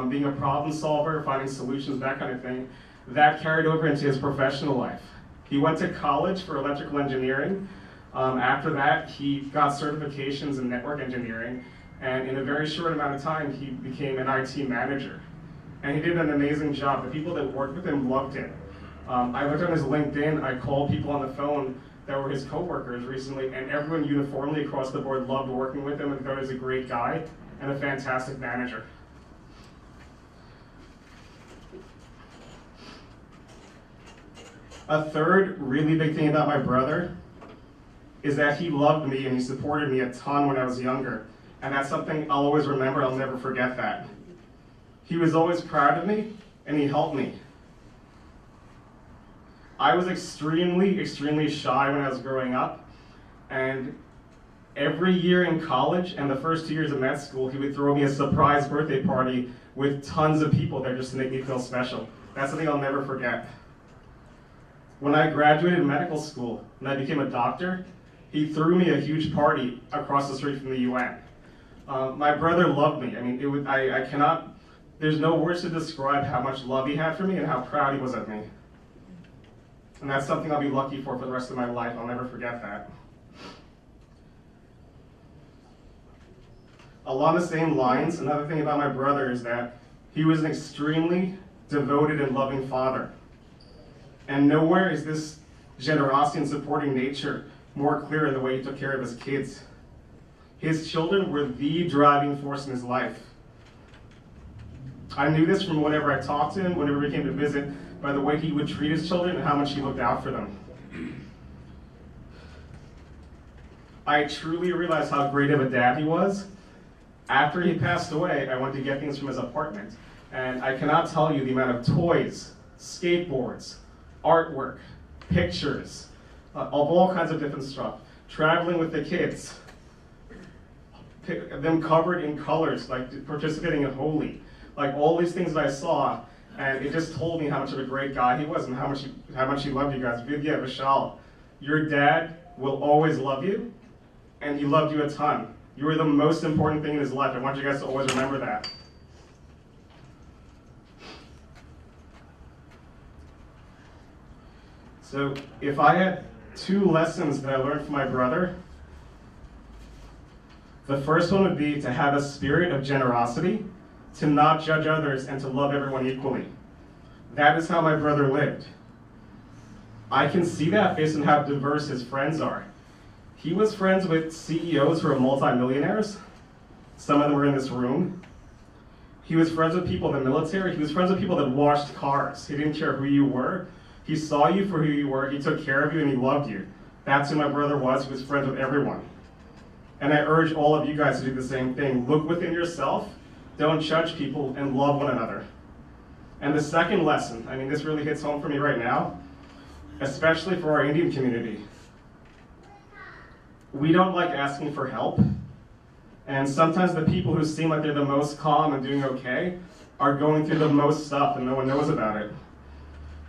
C: being a problem solver, finding solutions, that kind of thing, that carried over into his professional life. He went to college for electrical engineering. After that, he got certifications in network engineering. And in a very short amount of time, he became an IT manager. And he did an amazing job. The people that worked with him loved him. I looked on his LinkedIn, I called people on the phone that were his coworkers recently, and everyone uniformly across the board loved working with him and thought he was a great guy and a fantastic manager. A third really big thing about my brother is that he loved me and he supported me a ton when I was younger. And that's something I'll always remember, I'll never forget that. He was always proud of me and he helped me. I was extremely shy when I was growing up, and every year in college and the first 2 years of med school, he would throw me a surprise birthday party with tons of people there just to make me feel special. That's something I'll never forget. When I graduated medical school and I became a doctor, he threw me a huge party across the street from the UN. My brother loved me. I mean, I cannot, there's no words to describe how much love he had for me and how proud he was of me. And that's something I'll be lucky for the rest of my life. I'll never forget that. Along the same lines, another thing about my brother is that he was an extremely devoted and loving father. And nowhere is this generosity and supporting nature more clear in the way he took care of his kids. His children were the driving force in his life. I knew this from whenever I talked to him, whenever we came to visit, by the way he would treat his children and how much he looked out for them. I truly realized how great of a dad he was. After he passed away, I went to get things from his apartment. And I cannot tell you the amount of toys, skateboards, artwork, pictures, of all kinds of different stuff. Traveling with the kids, them covered in colors, like participating in Holy. Like all these things that I saw, and it just told me how much of a great guy he was and how much he loved you guys. Vidya, Vishal, your dad will always love you, and he loved you a ton. You were the most important thing in his life. I want you guys to always remember that. So if I had 2 lessons that I learned from my brother, the first one would be to have a spirit of generosity, to not judge others, and to love everyone equally. That is how my brother lived. I can see that based on how diverse his friends are. He was friends with CEOs who are multimillionaires. Some of them were in this room. He was friends with people in the military. He was friends with people that washed cars. He didn't care who you were. He saw you for who you were. He took care of you and he loved you. That's who my brother was. He was friends with everyone. And I urge all of you guys to do the same thing. Look within yourself. Don't judge people and love one another. And the second lesson, I mean, this really hits home for me right now, especially for our Indian community. We don't like asking for help. And sometimes the people who seem like they're the most calm and doing okay are going through the most stuff and no one knows about it.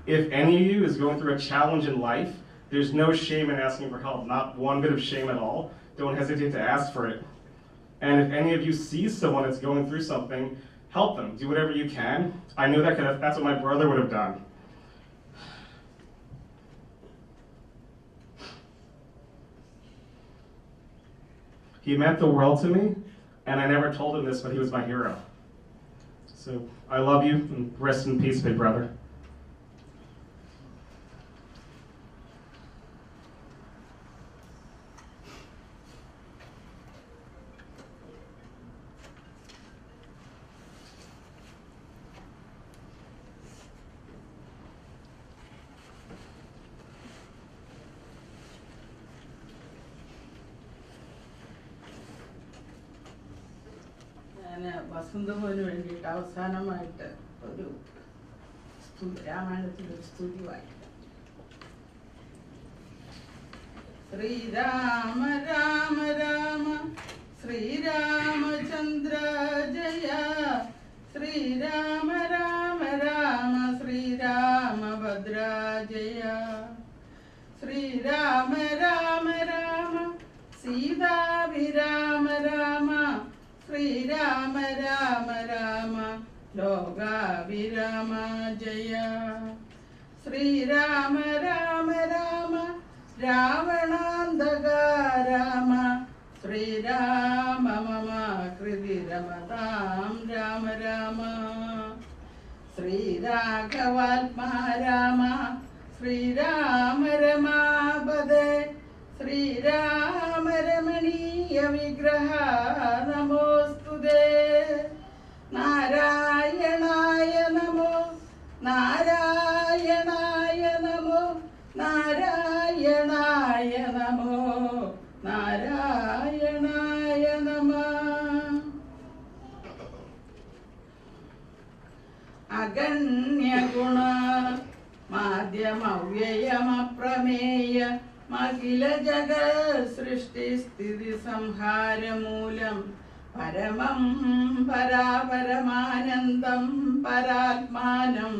C: If any of you is going through a challenge in life, there's no shame in asking for help, not one bit of shame at all. Don't hesitate to ask for it. And if any of you see someone that's going through something, help them. Do whatever you can. I know that's what my brother would have done. He meant the world to me, and I never told him this, but he was my hero. So I love you, and rest in peace, big brother.
D: വസന്തമോന് വേണ്ടിയിട്ട് അവസാനമായിട്ട് ഒരു രാമായണത്തിലൊരു സ്തുതി വായിക്കും. ശ്രീരാമ രാമ രാമ ശ്രീരാമചന്ദ്ര ജയ ശ്രീരാമ രാമ രാമ ശ്രീരാമഭദ്ര ജയ ശ്രീരാമ രാമ രാമ സീതാഭിരാമ രാമ ശ്രീരാമ രാമ രാമ ലോകാഭിരാമ ജയ ശ്രീരാമ രാമ രാമ രാവണാന്തക രാമ ശ്രീരാമ മമ ഹൃദി രമതാം രാമ രാമ ശ്രീരാഘവാത്മാ രാമ ശ്രീരാമ രമാപദേ ശ്രീരാമ രമണീയ വിഗ്രഹ നമോസ്തുതേ നാരായണായ നമോ നാരായണായ നമോ നാരായണായ നമോ നാരായണായ നമഃ അഗണ്യഗുണ മാധ്യമവ്യയമപ്രമേയ അഖില ജഗത് സൃഷ്ടി സ്ഥിതി സംഹാരമൂലം പരമം പരാപരമാനന്ദം പരാത്മാനം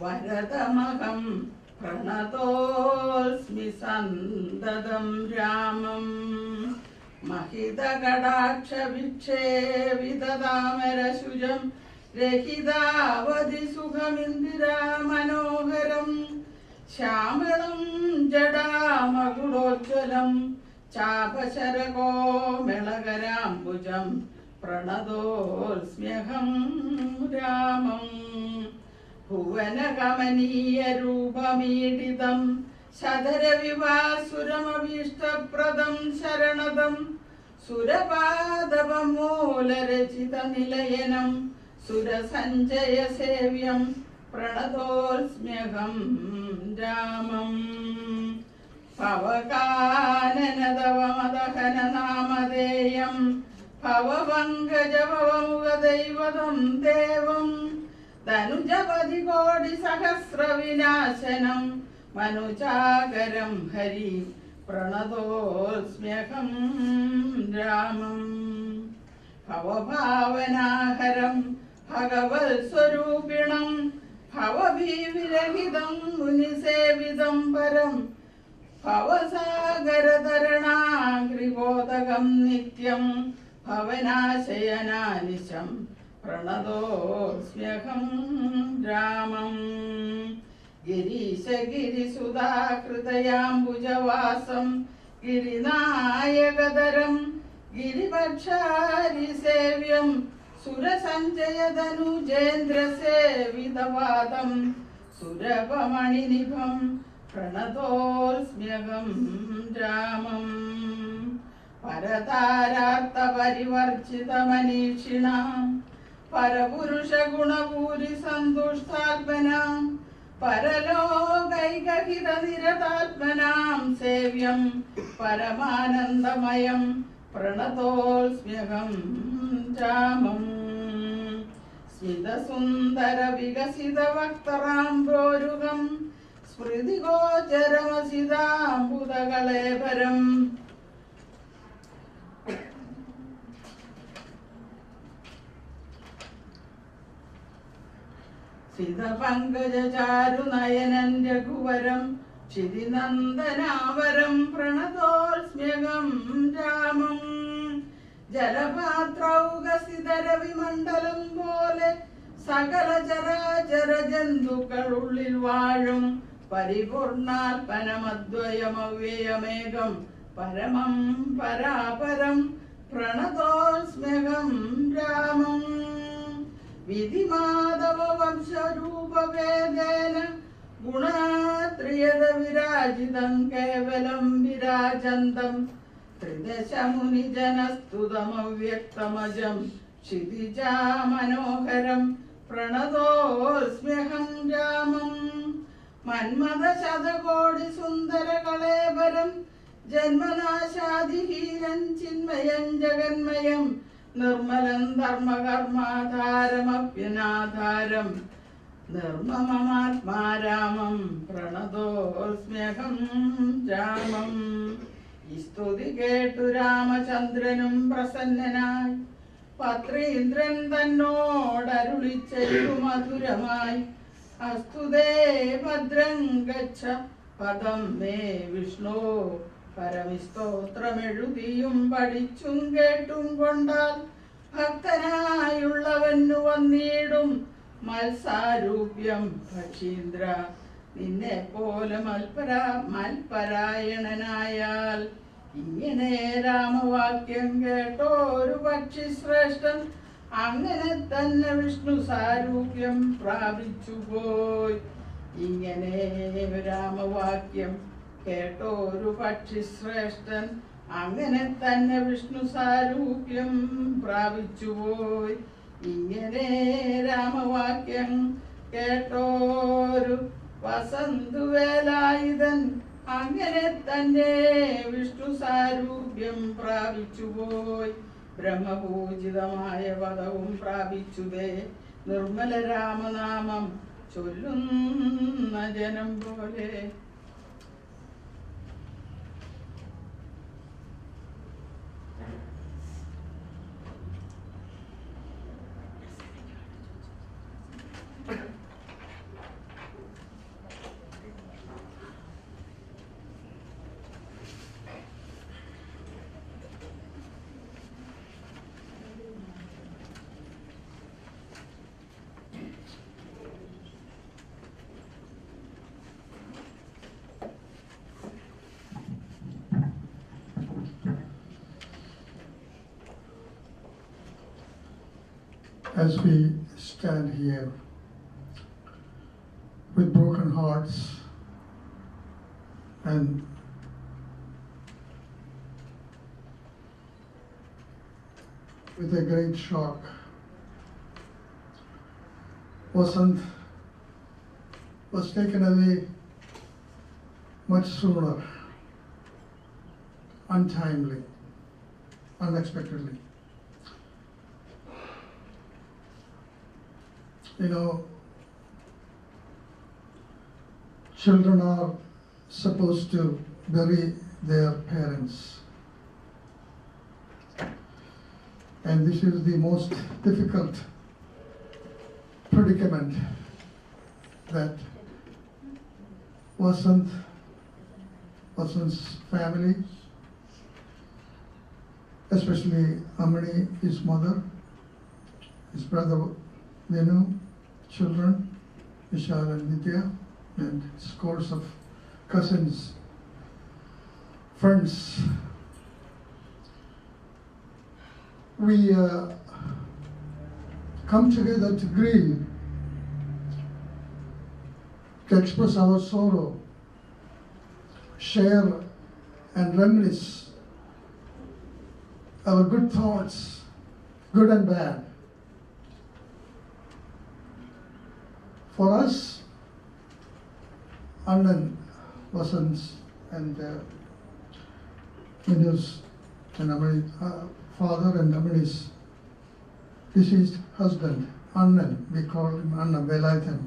D: വരദമഹം പ്രണതോസ്മി സന്തതം രാമം महितकटाक्ष विक्षेपिततामरशुजं रहितावधि सुखमिन्दिरा मनोहरं श्यामलं जडामकुडोज्ज्वलं चापशरकोमलकराम्बुजं प्रणतोऽस्म्यहं रामं भुवनगमनीयरूपमीडितं शतरविवासुरमभीष्टप्रदं शरणदं सुरपादपमूलरचितनिलयनं सुरसञ्जयसेव्यं प्रणतोऽस्म्यहं रामं पवकाननदवमदहननामधेयं भवपङ्कजभवमुखदैवतं देवं धनुजपदिकोटिसहस्रविनाशनं मनुजागरं हरि प्रणतोऽस्म्यहं रामं भवभावनाहरं भगवत्स्वरूपिणं भवभीविरहितं मुनिसेवितं परं भवसागरतरणाग्रिबोधकं नित्यं भवनाशयनानिशं प्रणतोऽस्म्यहं रामं गिरीशगिरिसुधाकृतयाम्बुजवासं गिरिनायकधरं गिरिपक्षारिसेव्यं सुरसञ्जयधनुजेन्द्रसेवितवादं सुरभमणिनिभं प्रणतोऽस्म्यहं रामं परतारार्थपरिवर्जितमनीषिणां परपुरुषगुणभूरिसन्तुष्टात्मनां परलोकैकहितनिरतात्मनां सेव्यं परमानन्दमयं प्रणतोऽस्म्यहं रामं स्मितसुन्दरविकसितवक्त्राम्भोरुहं स्मृतिगोचरमसिताम्बुदकलेबरम् सितपङ्कजचारुनयनं रघुवरं क्षितिनन्दनावरं प्रणतोऽस्म्यहं रामं ജലപാത്രൗകസിതരവിമണ്ഡലം പോലെ സകല ചരാചര ജന്തുക്കളുള്ളിൽ വാഴും പരിപൂർണാത്മനമദ്വയമവ്യയമേകം പരമം പരാപരം പ്രണതോസ്മ്യഹം രാമം വിധിമാധവ വംശരൂപവേദേന ഗുണാത്രിയത വിരാജിതം കേവലം വിരാജന്തം ത്രിദശമുനിജനസ്തുതമവ്യക്തമജം ക്ഷിതിജാ മനോഹരം പ്രണതോസ്മ്യഹം രാമം മന്മഥശതകോടി സുന്ദരകളേബരം ജന്മനാശാദിഹീനം ചിന്മയം ജഗന്മയം നിർമ്മലം ധർമ്മകർമാധാരമപ്യനാധാരം നിർമ്മമമാത്മാരാമം പ്രണതോസ്മ്യഹം രാമം ഈ സ്തുതി കേട്ടു രാമചന്ദ്രനും പ്രസന്നനായി പത്രീന്ദ്രൻ തന്നോടരുളിച്ചെയ്തു മധുരമായി അസ്തുതേ ഭദ്രം ഗച്ഛ പദം മേ വിഷ്ണു പരമിസ്തോത്രമെഴുതിയും പഠിച്ചും കേട്ടും കൊണ്ടാൽ ഭക്തനായുള്ളവന്നു വന്നിടും മത്സാരൂപ്യം ഭക്ഷീന്ദ്ര നിന്നെ പോലെ മൽപരായണനായാൽ ഇങ്ങനെ രാമവാക്യം കേട്ടോരു പക്ഷി ശ്രേഷ്ഠൻ അങ്ങനെ തന്നെ വിഷ്ണു സാരൂപ്യം പ്രാപിച്ചുപോയി. ഇങ്ങനെ രാമവാക്യം കേട്ടോരു പക്ഷി ശ്രേഷ്ഠൻ അങ്ങനെ തന്നെ വിഷ്ണു സാരൂപ്യം പ്രാപിച്ചുപോയി. ഇങ്ങനെ രാമവാക്യം കേട്ടോരു വസന്ത് വേലായുധൻ അങ്ങനെ തന്നെ വിഷ്ണു സാരൂപ്യം പ്രാപിച്ചുപോയി. ബ്രഹ്മപൂജിതമായ പദവും പ്രാപിച്ചുതേ നിർമ്മല രാമനാമം ചൊല്ലുന്ന ജനം പോലെ.
F: As we stand here with broken hearts and with a great shock, Vasant was taken away much sooner, untimely, unexpectedly. You know, children are supposed to bury their parents. And this is the most difficult predicament that Vasant's family, especially Amani, his mother, his brother Venu, children, Vishal and Nitya, and scores of cousins, friends. We come together to grieve, to express our sorrow, share and reminisce our good thoughts, good and bad. For us, Annan, Vasant's and Venu's and Amani's father and Amani's deceased husband, Annan, we call him Annan Velayudhan.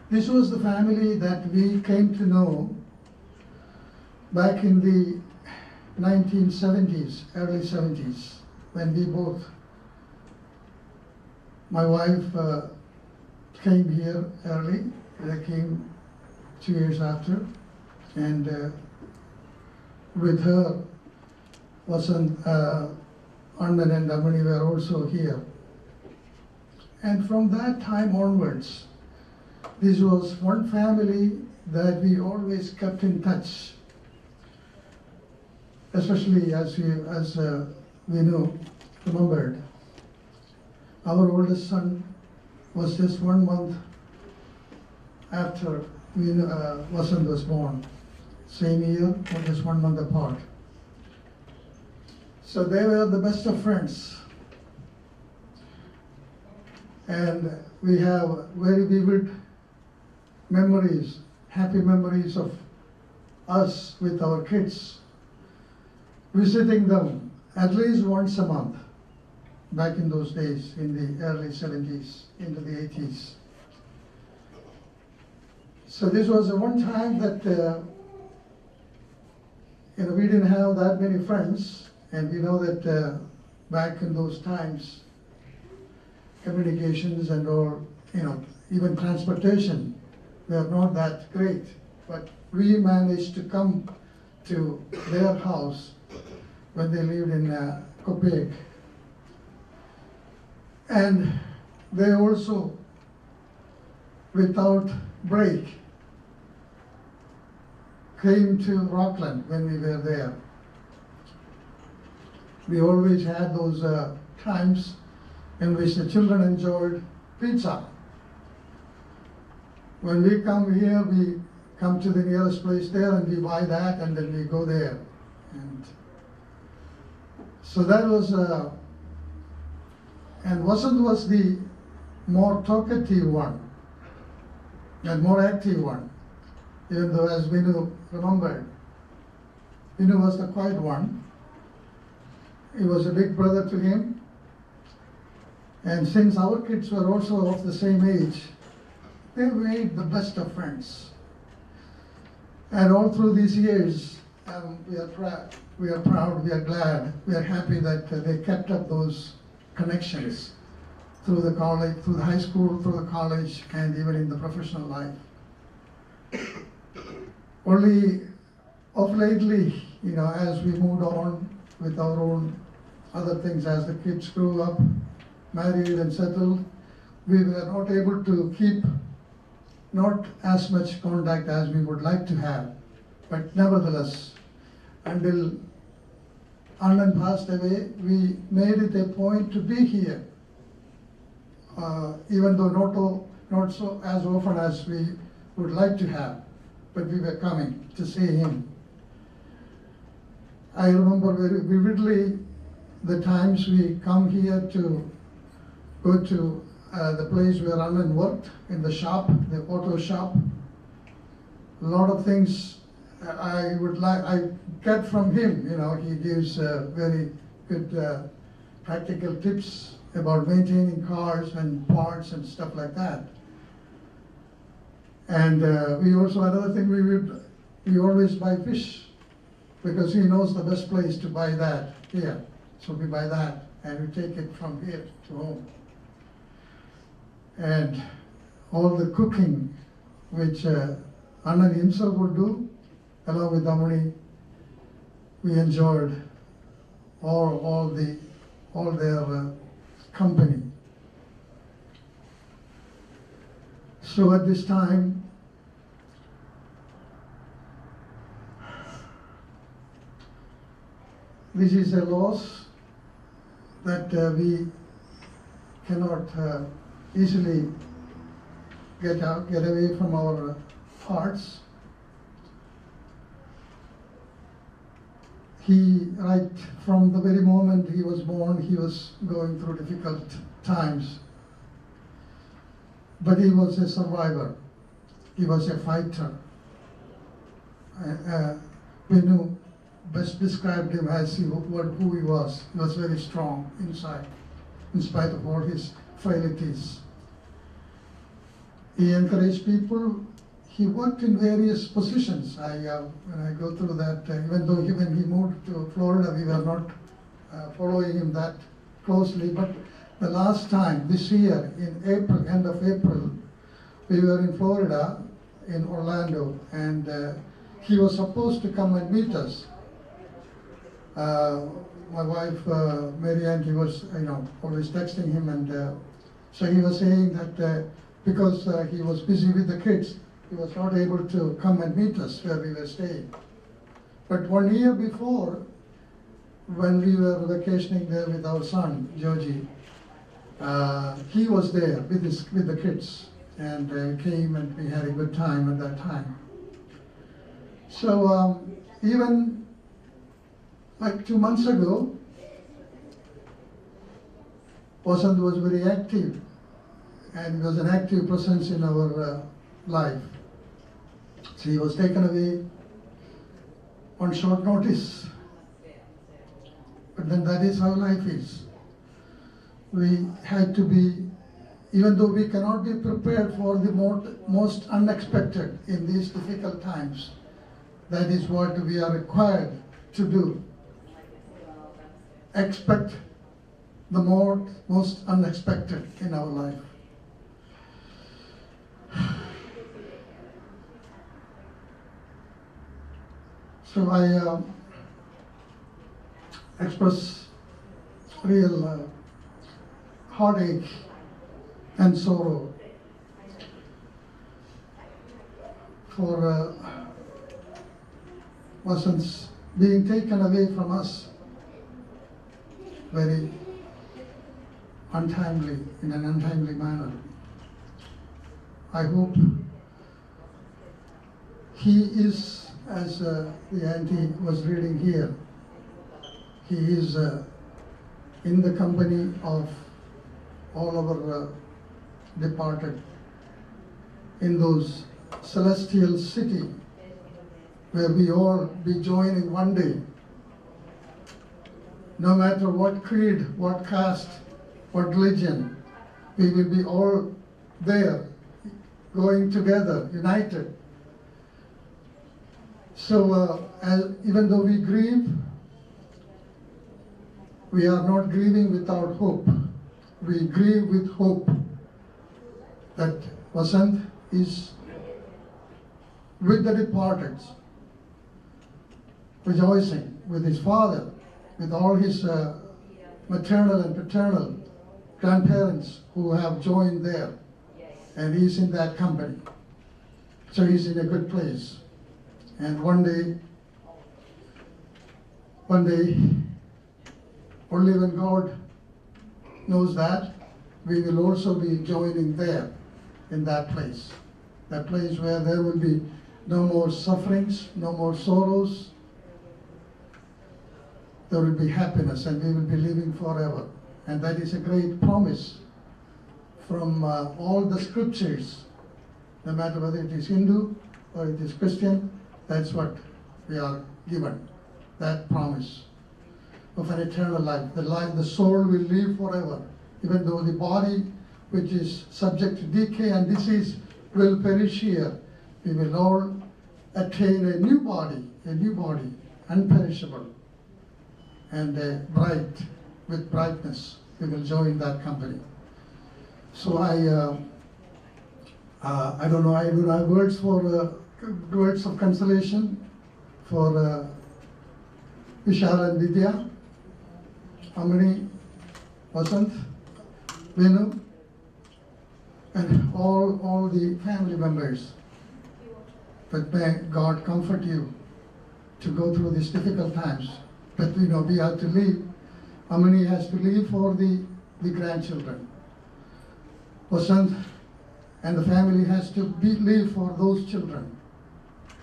F: This was the family that we came to know back in the 1970s, early 70s, when we both, my wife came here early. I came 2 years after, and with her, Vasant, Annan and Amani were also here. And from that time onwards, this was one family that we always kept in touch, especially as we know, remembered. Our oldest son was just 1 month after Vasant was born. Same year, or just 1 month apart. So they were the best of friends. And we have very vivid memories, happy memories of us with our kids, visiting them at least once a month. Back in those days, in the early 70s, into the 80s. So this was the one time that we didn't have that many friends, and we know that back in those times, communications and all, even transportation, were not that great. But we managed to come to their house when they lived in Turnpike. And they also, without break, came to Rockland when we were there. We always had those times in which the children enjoyed pizza. When we come here, we come to the nearest place there and we buy that and then we go there. And so that was, and Vasant was the more talkative one and more active one, even though, as Vinu remembered, Vinu was the quiet one. He was a big brother to him. And since our kids were also of the same age, they made the best of friends. And all through these years, we are proud, we are glad, we are happy that they kept up those connections through the college, through the high school, through the college, and even in the professional life. Only of lately, as we moved on with our own other things, as the kids grew up, married and settled, we were not able to keep not as much contact as we would like to have. But nevertheless, until Anand passed away, we made it a point to be here. Even though not so as often as we would like to have, but we were coming to see him. I remember very vividly the times we come here to go to the place where Anand worked, in the shop, the auto shop. A lot of things I get from him. He gives very good practical tips about maintaining cars and parts and stuff like that. And we also, another thing, we always buy fish because he knows the best place to buy that here. So we buy that and we take it from here to home. And all the cooking which Anand himself would do, along with Damani, we enjoyed all their company. So at this time, this is a loss that we cannot easily get away from our hearts. He, right from the very moment he was born, he was going through difficult times. But he was a survivor. He was a fighter. Vinu best described him as who he was. He was very strong inside, in spite of all his frailties. He encouraged people. He worked in various positions. When I go through that, even though when he moved to Florida, we were not following him that closely. But the last time, this year, in April, end of April, we were in Florida, in Orlando, and he was supposed to come and meet us. My wife, Mary Ann, he was, always texting him, and so he was saying that because he was busy with the kids, he was not able to come and meet us where we were staying. But 1 year before, when we were vacationing there with our son, Georgie, he was there with the kids, and came, and we had a good time at that time. So even like 2 months ago, Vasant was very active, and he was an active presence in our life. So he was taken away on short notice. But then that is how life is. We had to be, even though we cannot be prepared for the most unexpected in these difficult times, that is what we are required to do. Expect the most unexpected in our life. So I express real heartache and sorrow for Vasant's being taken away from us very untimely, in an untimely manner. I hope he is, as the auntie was reading here, he is in the company of all our departed in those celestial city where we all be joining one day. No matter what creed, what caste, what religion, we will be all there, going together, united. So even though we grieve, we are not grieving without hope. We grieve with hope that Vasant is with the departed, rejoicing with his father, with all his maternal and paternal grandparents who have joined there, and he's in that company. So he's in a good place. And one day, only when God knows that, we will also be joining there in that place where there will be no more sufferings, no more sorrows. There will be happiness, and we will be living forever. And that is a great promise from all the scriptures, no matter whether it is Hindu or it is Christian. That's what we are given, that promise of an eternal life. The soul will live forever, even though the body, which is subject to decay and disease, will perish here. We will all attain a new body, unperishable, and bright, with brightness. We will join that company. So I don't know, I do not have words for words of consolation for Vishal and Vidya, Amini, Vasant, Venu, and all the family members. But may God comfort you to go through these difficult times. But we have to leave. Amini has to leave for the grandchildren. Vasant and the family has to leave for those children.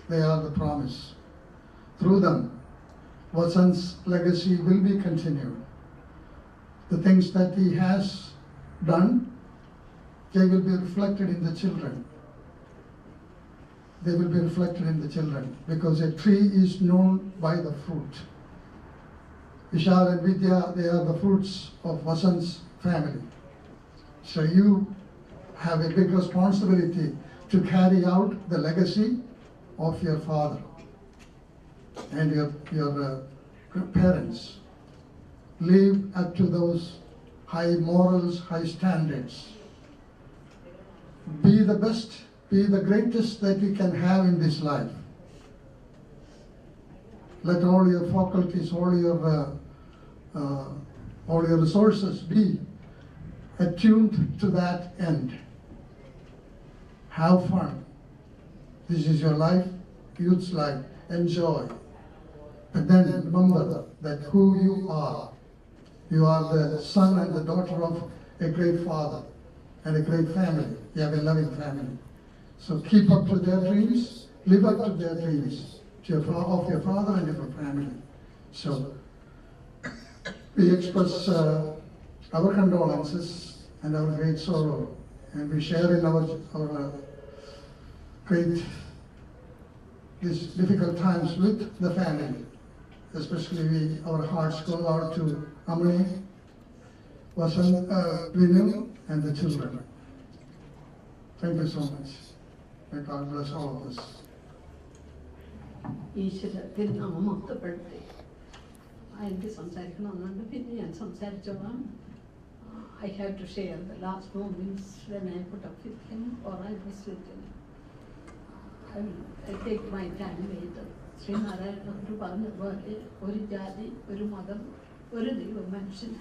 F: They are the promise. Through them, Vasant's legacy will be continued. The things that he has done, they will be reflected in the children. They will be reflected in the children, because a tree is known by the fruit. Vishal and Vidya, they are the fruits of Vasant's family. So you have a big responsibility to carry out the legacy of your father and your parents. Live up to those high morals, high standards. Be the best, be the greatest that you can have in this life. Let all your faculties, all your resources be attuned to that end. Have fun. This is your life, youth's life. Enjoy. But then remember that who you are. You are the son and the daughter of a great father and a great family. You have a loving family. So keep up to their dreams, live up to their dreams of your father and your family. So we express our condolences and our great sorrow, and we share in our great, these difficult times with the family. Especially our hearts go out to Amini, Vasant, Vinu, and the children. Thank you so much. May God bless all of us.
D: ഈശ്വരത്തിൽ നാം മൊത്തപ്പെടുത്തി എനിക്ക് സംസാരിക്കണമെന്നുണ്ട്, പിന്നെ ഞാൻ സംസാരിച്ചോളാം. I have to share the last moments when I put up with him or I was with him. I take my time with Sreenarayana പറഞ്ഞതുപോലെ ഒരു ജാതി, ഒരു മതം, ഒരു ദൈവം, മനുഷ്യന്.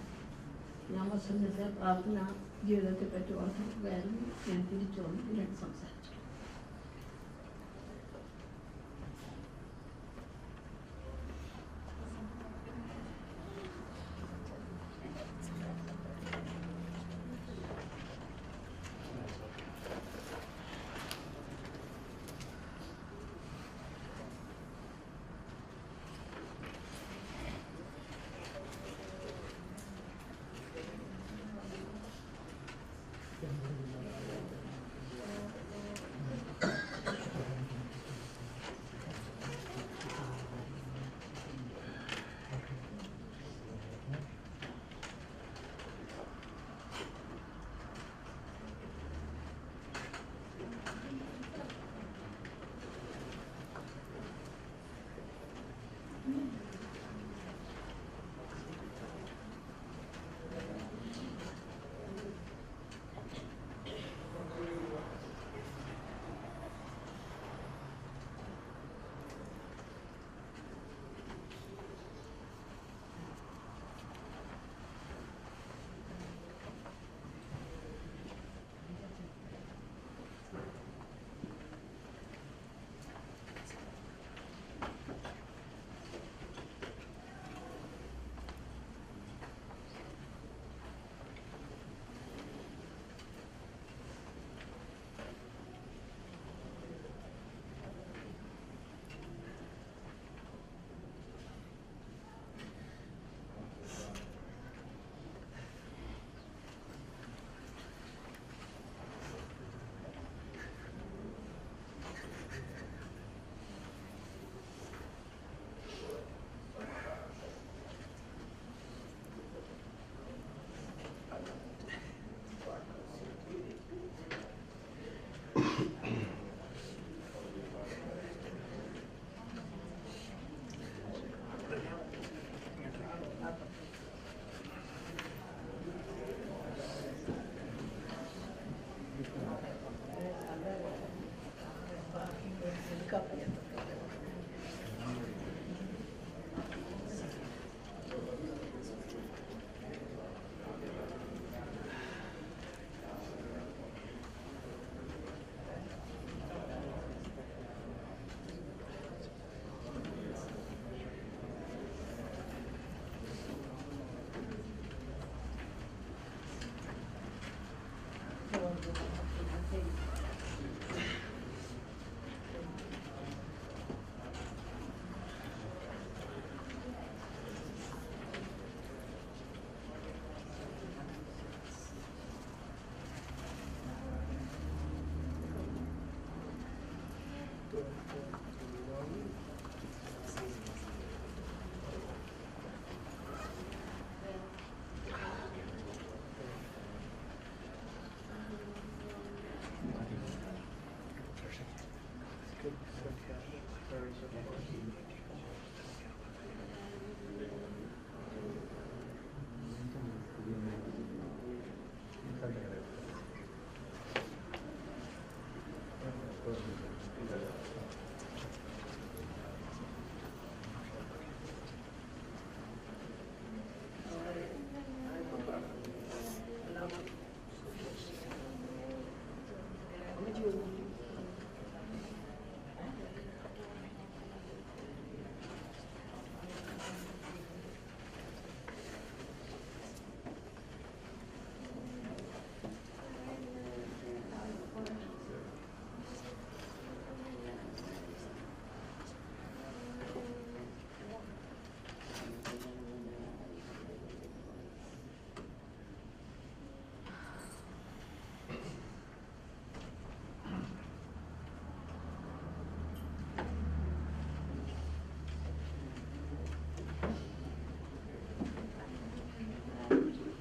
D: ഞാൻ വസന്തത്തെ പ്രാർത്ഥന ജീവിതത്തെ പറ്റി ഓർത്തിരിക്കുകയായിരുന്നു. ഞാൻ തിരിച്ചു വന്ന് പിന്നീട് സംസാരിച്ചു.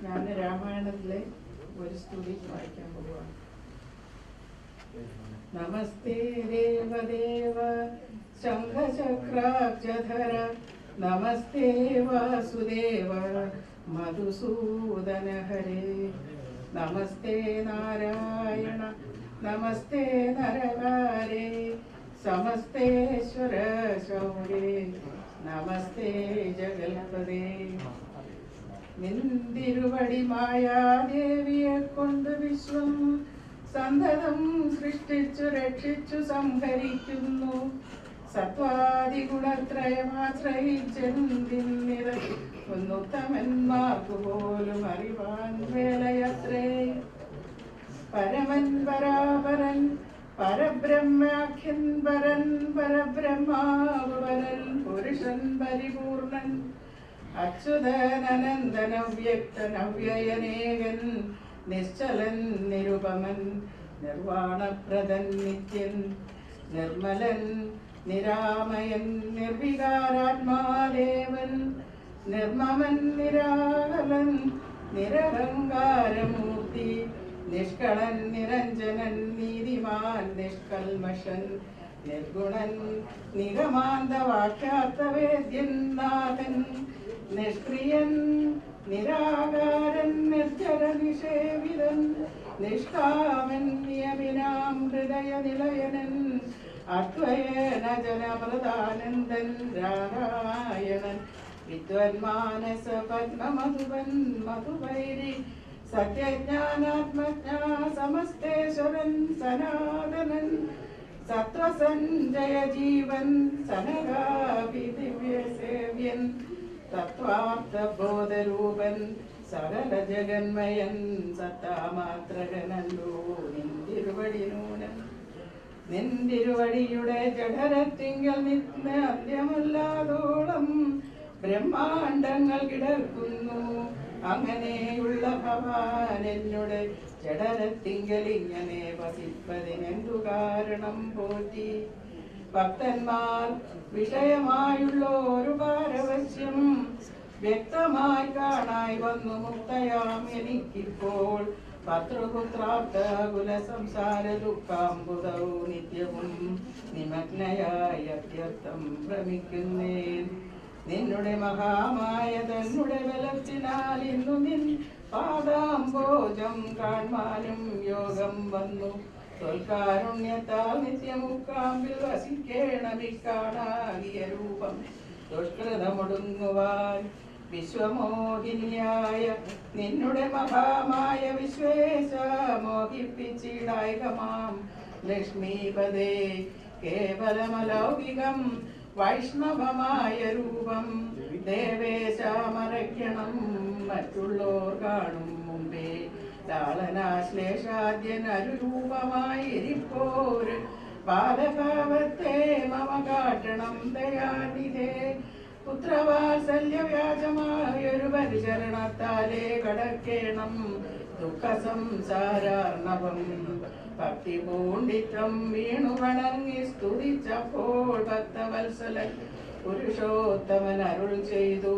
G: ഞാൻ രാമായണത്തിലെ ഒരു സ്തുതി വായിക്കാൻ പോവുകയാണ്. നമസ്തേ ദേവദേവ ശംഖചക്രാബ്ജധര നമസ്തേ വാസുദേവ മധുസൂദന ഹരേ നമസ്തേ നാരായണ നമസ്തേ നരകാരേ സമസ്തേശ്വര ശൗരേ നമസ്തേ ജഗൽപദേ. നിന്തിരുവടി മായാദേവിയെ കൊണ്ട് വിശ്വം സന്തതം സൃഷ്ടിച്ചു രക്ഷിച്ചു സംഹരിക്കുന്നു. സത്വാദി ഗുണത്രയമാശ്രയിച്ചെന്തിന്നിത് ഒന്നുത്തമന്മാർക്കു പോലും അറിവാൻ വേലയത്രേ. പരമൻ പരാപരൻ പരബ്രഹ്മാഖ്യൻ പരൻ പരബ്രഹ്മാവരൻ പുരുഷൻ പരിപൂർണൻ അച്യുതനനന്ദനവ്യക്തനവ്യയനേകൻ നിശ്ചലൻ നിരുപമൻ നിർവാണപ്രദൻ നിത്യൻ നിർമ്മലൻ നിരാമയൻ നിർവികാരാത്മാദേവൻ നിർമ്മമൻ നിരാകലൻ നിരഹങ്കാരമൂർത്തി നിഷ്കളൻ നിരഞ്ജനൻ നീതിമാൻ നിഷ്കൽമഷൻ നിർഗുണൻ നിഗമാന്തവാക്യാർത്ഥവേദ്യൻ നാഥൻ നിഷ്ക്രിയൻ നിരാകാരൻ നിർജ്ജര നിഷേവിതൻ നിഷ്കാമൻ നിയമിനാം ഹൃദയ നിലയനൻ അദ്വയന ജനമൃതാനന്ദൻ നാരായണൻ വിദ്വന്മാനസ പത്മമധുവൻ മധുവൈരി സത്യജ്ഞാനാത്മജ്ഞാ സമസ്തേശ്വരൻ സനാതനൻ സത്വസഞ്ജയ ജീവൻ സനകാഭി ദിവ്യസേവ്യൻ തത്വാർത്ഥബോധരൂപൻ സകല ജഗന്മയൻ സത്താമാത്രകനല്ലോ നിന്തിരുവടി നൂനൻ നിന്തിരുവടിയുടെ ജഠരത്തിങ്കൽ നിന്ന് അന്ത്യമല്ലാതോളം ബ്രഹ്മാണ്ടങ്ങൾ കിടക്കുന്നു അങ്ങനെയുള്ള ഭവാൻ എന്നോട് ജഠരത്തിങ്കൽ ഇങ്ങനെ വസിപ്പതിനെന്തു കാരണം പോറ്റി ഭക്തന്മാർ വിഷയമായുള്ള ഒരു പാരവശ്യം വ്യക്തമായി കാണായി വന്നു മുക്തയാം എനിക്കിപ്പോൾ പത്രപുത്രാബ്ദ കുല സംസാര ദുഃഖാംബുദവും നിത്യവും നിമഗ്നയായി അത്യർത്ഥം ഭ്രമിക്കുന്നേൻ നിന്നുടെ മഹാമായ തന്നുടെ ബലത്തിനാൽ ഇന്നു നിൻ പാദാംബോജം കാൺമാനും യോഗം വന്നു തൊൽക്കാരുണ്യത്താൽ നിത്യമുക്കാമ്പിൽ വസിക്കേണമിക്കാണാകിയ രൂപം ദുഷ്കൃതമൊടുങ്ങുവാൻ വിശ്വമോഹിനിയായ നിന്നുടെ മഹാമായ വിശ്വേശ മോഹിപ്പിച്ചിടായകമാം ലക്ഷ്മീപദേ കേവലമലൗകികം വൈഷ്ണവമായ രൂപം ദേവേശമരയ്ക്കണം മറ്റുള്ളോർ കാണും മുമ്പേ ലാളനാശ്ലേഷാദ്യനരുരൂപമായിരിപ്പോര് ബാലഭാവത്തെ മമ കാട്ടണം ദയാനിധേ പുത്രവാത്സല്യവ്യാജമായൊരു പരിചരണത്താലേ കടക്കേണം ദുഃഖ സംസാരാർണവം ഭക്തി പൂണ്ടിത്വം വീണു വണങ്ങി സ്തുതിച്ചപ്പോൾ ഭക്തവത്സലൻ പുരുഷോത്തമൻ അരുൾ ചെയ്തു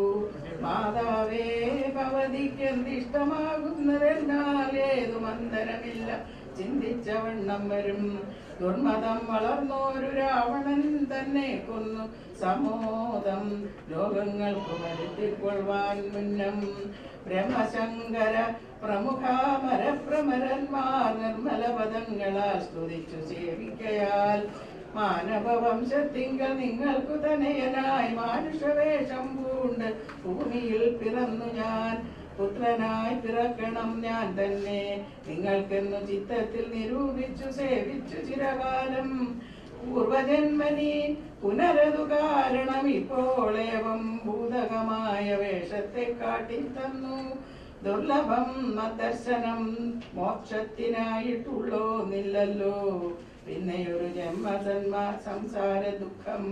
G: മാതാവേ ഭവതിക്കെന്തിഷ്ടമാകുന്നതെന്നാൽ ഏതു മന്ദരമില്ല ചിന്തിച്ചവണ്ണം വരും ദുർമതം വളർന്നോരു രാവണൻ തന്നെ കൊന്നു സമോദം ലോകങ്ങൾക്ക് വരുത്തിക്കൊള്ളുവാൻ മുന്നം ബ്രഹ്മശങ്കര പ്രമുഖാമരപ്രമരന്മാർ നിർമ്മല പദങ്ങളാൽ സ്തുതിച്ചു സേവിക്കയാൽ മാനവവംശത്തിങ്കൽ നിങ്ങൾക്കു തനയനായി മാനുഷവേഷം പൂണ്ട് ഭൂമിയിൽ പിറന്നു ഞാൻ പുത്രനായി പിറക്കണം ഞാൻ തന്നെ നിങ്ങൾക്കെന്നു ചിത്തത്തിൽ നിരൂപിച്ചു സേവിച്ചു ചിരകാലം പൂർവജന്മനി പുനരതു കാരണം ഇപ്പോളേവം ഭൂതകമായ വേഷത്തെ കാട്ടിത്തന്നു ദുർലഭം മദർശനം മോക്ഷത്തിനായിട്ടുള്ളോ നില്ലല്ലോ പിന്നെയൊരു ജന്മസന്മാ സംസാര ദുഃഖം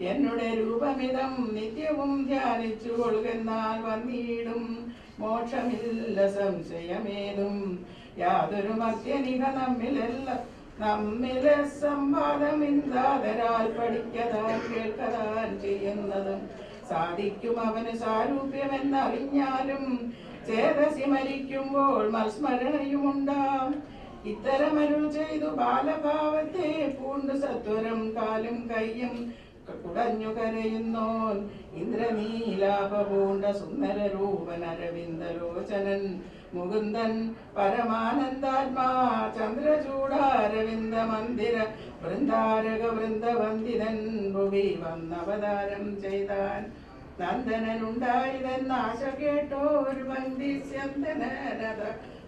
G: എന്നുടെ രൂപമിതം നിത്യവും ധ്യാനിച്ചു കൊള്ളുകെന്നാൽ വന്നിടും മോക്ഷമില്ല സംശയമേതും യാതൊരു മധ്യനിക നമ്മിലെ സംവാദമിന്ദാതരാൽ പഠിക്കതാൻ കേൾക്കതാൻ ചെയ്യുന്നതും സാധിക്കും അവന് സാരൂപ്യമെന്നറിഞ്ഞാലും ചേതസി മരിക്കുമ്പോൾ മത്സ്മരണയുമുണ്ടാം ഇത്തരമരുൾ ചെയ്തു ബാലഭാവത്തെ പൂണ്ട് സത്വരം കാലും കയ്യും കുടഞ്ഞു കരയുന്നോൻ ഇന്ദ്രനീലാപ പൂണ്ട സുന്ദര രൂപൻ അരവിന്ദലോചനൻ മുകുന്ദൻ പരമാനന്ദാത്മാ ചന്ദ്രചൂടാരവിന്ദ മന്ദിര വൃന്ദാരക വൃന്ദവന്ദിതൻ ഭുവി വന്നവതാരം ചെയ്താൻ നന്ദനുണ്ടായതെന്ന് ആശ കേട്ടോരു വന്ദിസ്യന്തനരത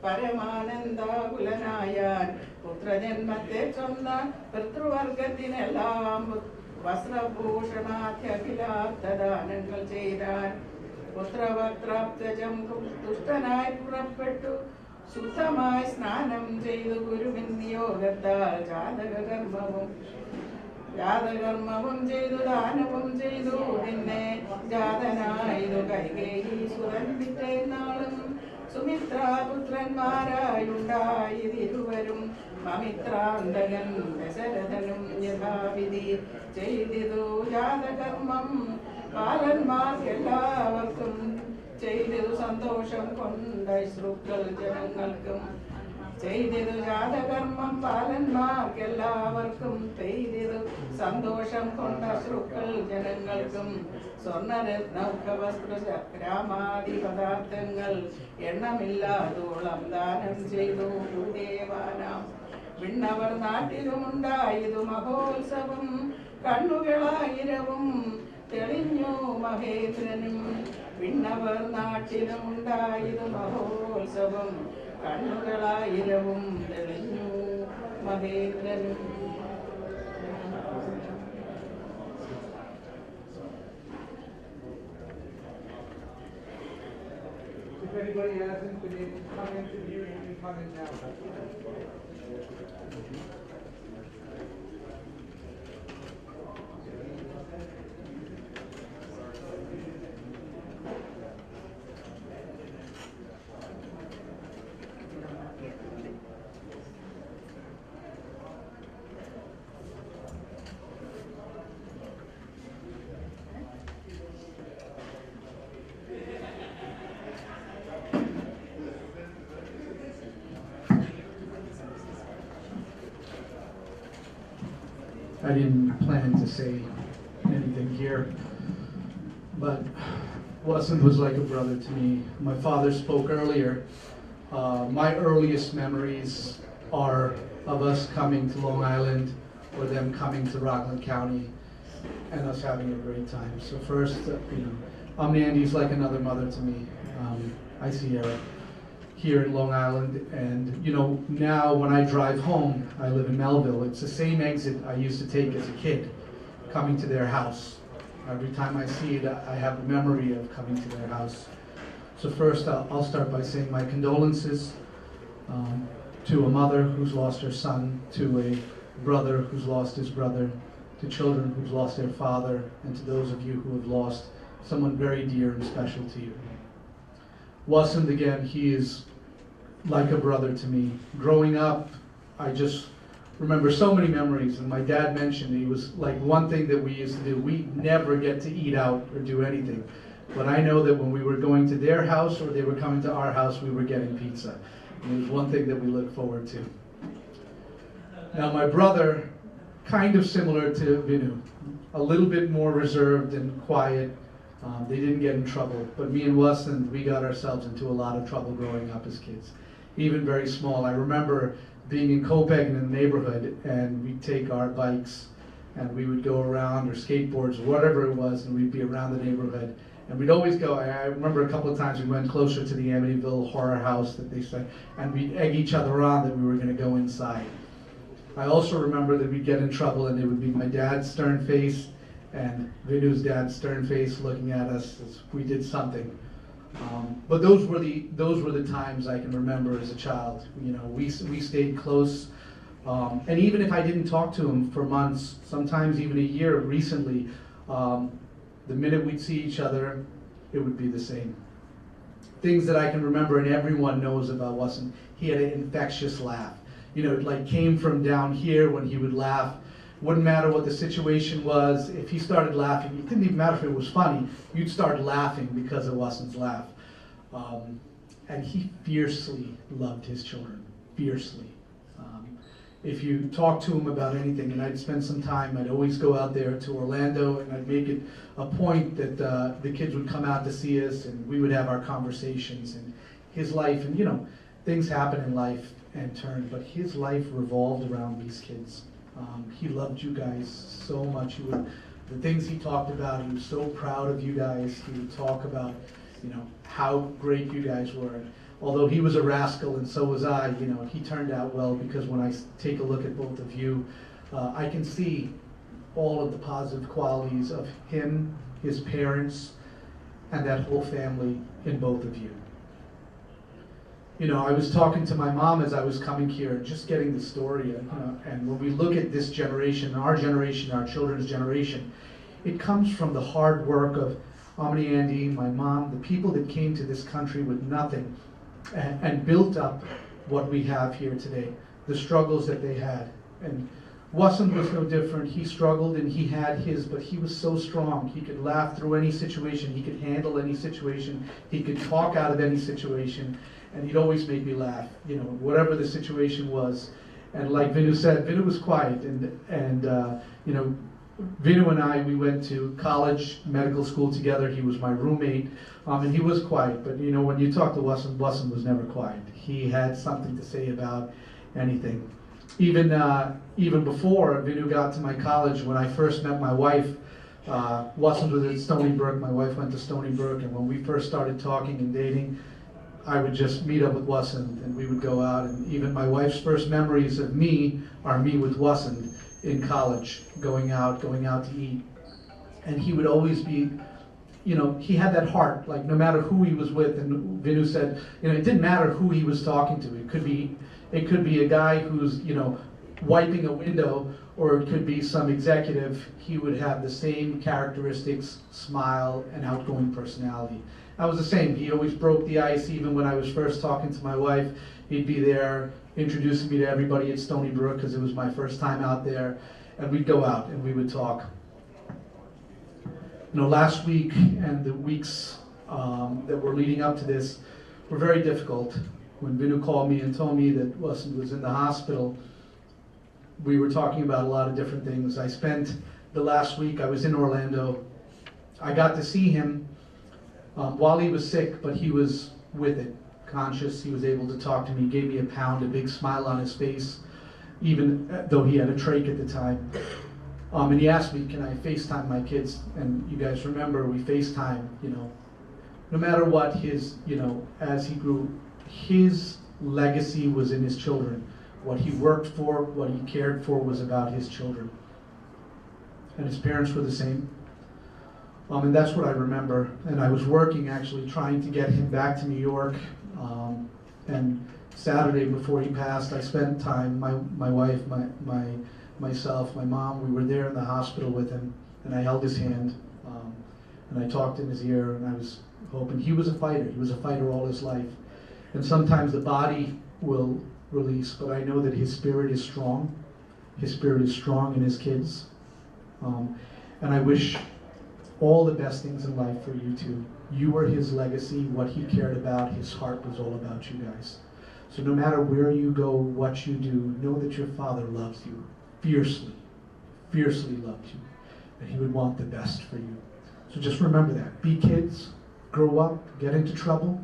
G: പരമാനന്ദാകുലനായാൻ പുത്രജന്മത്തെ ചൊന്ന പിതൃവർഗത്തിനെല്ലാം വസ്ത്രഭൂഷണാഖ്യഖിലാർത്ഥദാനങ്ങൾ ചെയ്താൻ പുത്രവക്രാബ്ജം തുഷ്ടനായി പുറപ്പെട്ടു ശുദ്ധമായി സ്നാനം ചെയ്തു ഗുരുവിൻ നിയോഗത്താൽ ജാതകർമ്മവും ചെയ്തു ദാനവും ചെയ്തു പിന്നെ ജാതനായതു കൈകേയി സുരൻ പിറ്റേന്നാളും സുമിത്രാപുത്രന്മാരായുണ്ടായതിരുവരും പമിത്രാന്തകൻ ദശരഥനും യഥാവിധി ചെയ്തിതു ജാതകർമ്മം ബാലന്മാർക്കെല്ലാവർക്കും ചെയ്തിതു സന്തോഷം കൊണ്ട ശ്രുക്കൾ ജനങ്ങൾക്കും ചെയ്തിതു ജാതകർമ്മം ബാലന്മാർക്കെല്ലാവർക്കും ചെയ്തിതു സന്തോഷം കൊണ്ട ശ്രുക്കൾ ജനങ്ങൾക്കും സ്വർണരത്നൗഖവസ്ത്ര ഗ്രാമാദി പദാർത്ഥങ്ങൾ എണ്ണമില്ലാതോളം ദാനം ചെയ്തു ദേവാനാം വിണ്ണവർ നാട്ടിലുമുണ്ടായതു മഹോത്സവം കണ്ണുകളായിരവും തെളിഞ്ഞു മഹേന്ദ്രനും വിണ്ണവർ നാട്ടിലുമുണ്ടായതു മഹോത്സവം കണ്ണുകളായിരവും തെളിഞ്ഞു മഹേന്ദ്രനും.
H: If anybody hasn't been able to come into the hearing, you can come in now.
I: I didn't plan to say anything here, but Vasant was like a brother to me. My father spoke earlier. My earliest memories are of us coming to Long Island or them coming to Rockland County and us having a great time. So first, Andy's like another mother to me. I see her here in Long Island, and now when I drive home, I live in Melville, it's the same exit I used to take as a kid, coming to their house. Every time I see it, I have a memory of coming to their house. So first, I'll start by saying my condolences to a mother who's lost her son, to a brother who's lost his brother, to children who've lost their father, and to those of you who have lost someone very dear and special to you. Vasant, again, he is like a brother to me. Growing up, I just remember so many memories, and my dad mentioned he was like one thing that we used to do. We never get to eat out or do anything. But I know that when we were going to their house or they were coming to our house, we were getting pizza. And it was one thing that we looked forward to. Now my brother, kind of similar to Vinu, a little bit more reserved and quiet. They didn't get in trouble, but me and Vasant, we got ourselves into a lot of trouble growing up as kids, even very small. I remember being in Copenhagen in the neighborhood, and we'd take our bikes and we would go around, or skateboards, or whatever it was, and we'd be around the neighborhood. And we'd always go, I remember a couple of times we went closer to the Amityville horror house that they said, and we'd egg each other on that we were going to go inside. I also remember that we'd get in trouble, and it would be my dad's stern face and Vinu's dad's stern face looking at us as we did something. But those were the times I can remember as a child. We stayed close, and even if I didn't talk to him for months, sometimes even a year recently, the minute we'd see each other, it would be the same. Things that I can remember, and everyone knows about Vasant. He had an infectious laugh. It like came from down here when he would laugh. Wouldn't matter what the situation was. If he started laughing, it didn't even matter if it was funny. You'd start laughing because of Vasant's laugh. And he fiercely loved his children, fiercely. If you talk to him about anything, and I'd spend some time, I'd always go out there to Orlando, and I'd make it a point that the kids would come out to see us, and we would have our conversations. And his life, and things happen in life and turn, but his life revolved around these kids. He loved you guys so much. The things he talked about, he was so proud of you guys. He would talk about, how great you guys were. Although he was a rascal and so was I, he turned out well, because when I take a look at both of you, I can see all of the positive qualities of him, his parents, and that whole family in both of you. I was talking to my mom as I was coming here, just getting the story, and when we look at this generation, our children's generation, it comes from the hard work of Andy, my mom, the people that came to this country with nothing, and built up what we have here today, the struggles that they had. And Vasant was no different. He struggled and he had his, but he was so strong. He could laugh through any situation. He could handle any situation. He could talk out of any situation. And he'd always make me laugh, whatever the situation was. And like Vinu said, Vinu was quiet. And Vinu and I, we went to college, medical school together. He was my roommate. And he was quiet. But, when you talk to Vasant, Vasant was never quiet. He had something to say about anything. Even before Vinu got to my college, when I first met my wife, Vasant was at Stony Brook. My wife went to Stony Brook, and when we first started talking and dating, I would just meet up with Vasant, and we would go out. And even my wife's first memories of me are me with Vasant in college, going out to eat. And he would always be, he had that heart, like no matter who he was with. And Vinu said, it didn't matter who he was talking to. It could be a guy who's, wiping a window, or it could be some executive. He would have the same characteristics, smile, and outgoing personality. I was the same. He always broke the ice. Even when I was first talking to my wife, he'd be there introducing me to everybody at Stony Brook because it was my first time out there. And we'd go out and we would talk. Last week and the weeks that were leading up to this were very difficult. When Vinu called me and told me that Vasant was in the hospital, we were talking about a lot of different things. I spent the last week, I was in Orlando. I got to see him while he was sick, but he was with it, conscious. He was able to talk to me, gave me a pound, a big smile on his face, even though he had a trach at the time. And he asked me, can I FaceTime my kids? And you guys remember, we FaceTime, no matter what his, as he grew, his legacy was in his children. What he worked for, what he cared for was about his children. And his parents were the same. And that's what I remember. And I was working, actually, trying to get him back to New York. And Saturday before he passed, I spent time, my wife, myself, my mom, we were there in the hospital with him. And I held his hand. And I talked in his ear. And I was hoping, he was a fighter. He was a fighter all his life. And sometimes the body will release, but I know that his spirit is strong. His spirit is strong in his kids. And I wish all the best things in life for you two. You were his legacy. What he cared about, his heart was all about you guys. So no matter where you go, what you do, know that your father loves you fiercely, fiercely loves you. And he would want the best for you. So just remember that. Be kids, grow up, get into trouble,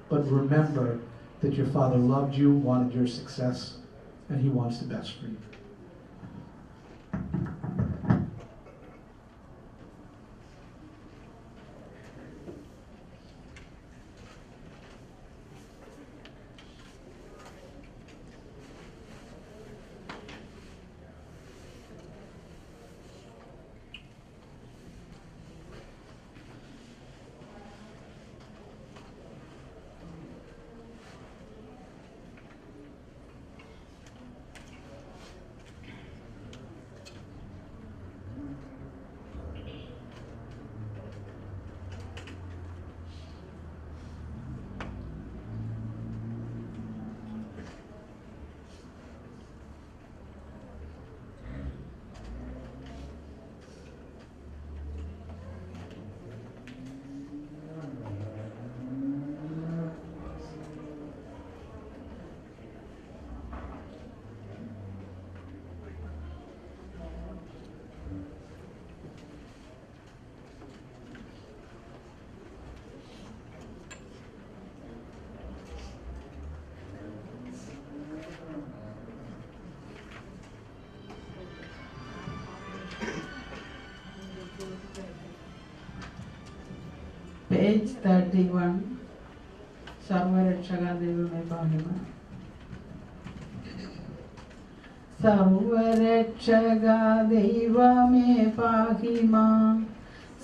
I: but remember that your father loved you, wanted your success, and he wants the best for you.
G: Page 31, സർവരക്ഷകാ ദൈവമേ പാഹിമ. സർവരക്ഷകാ ദൈവമേ പാഹിമ,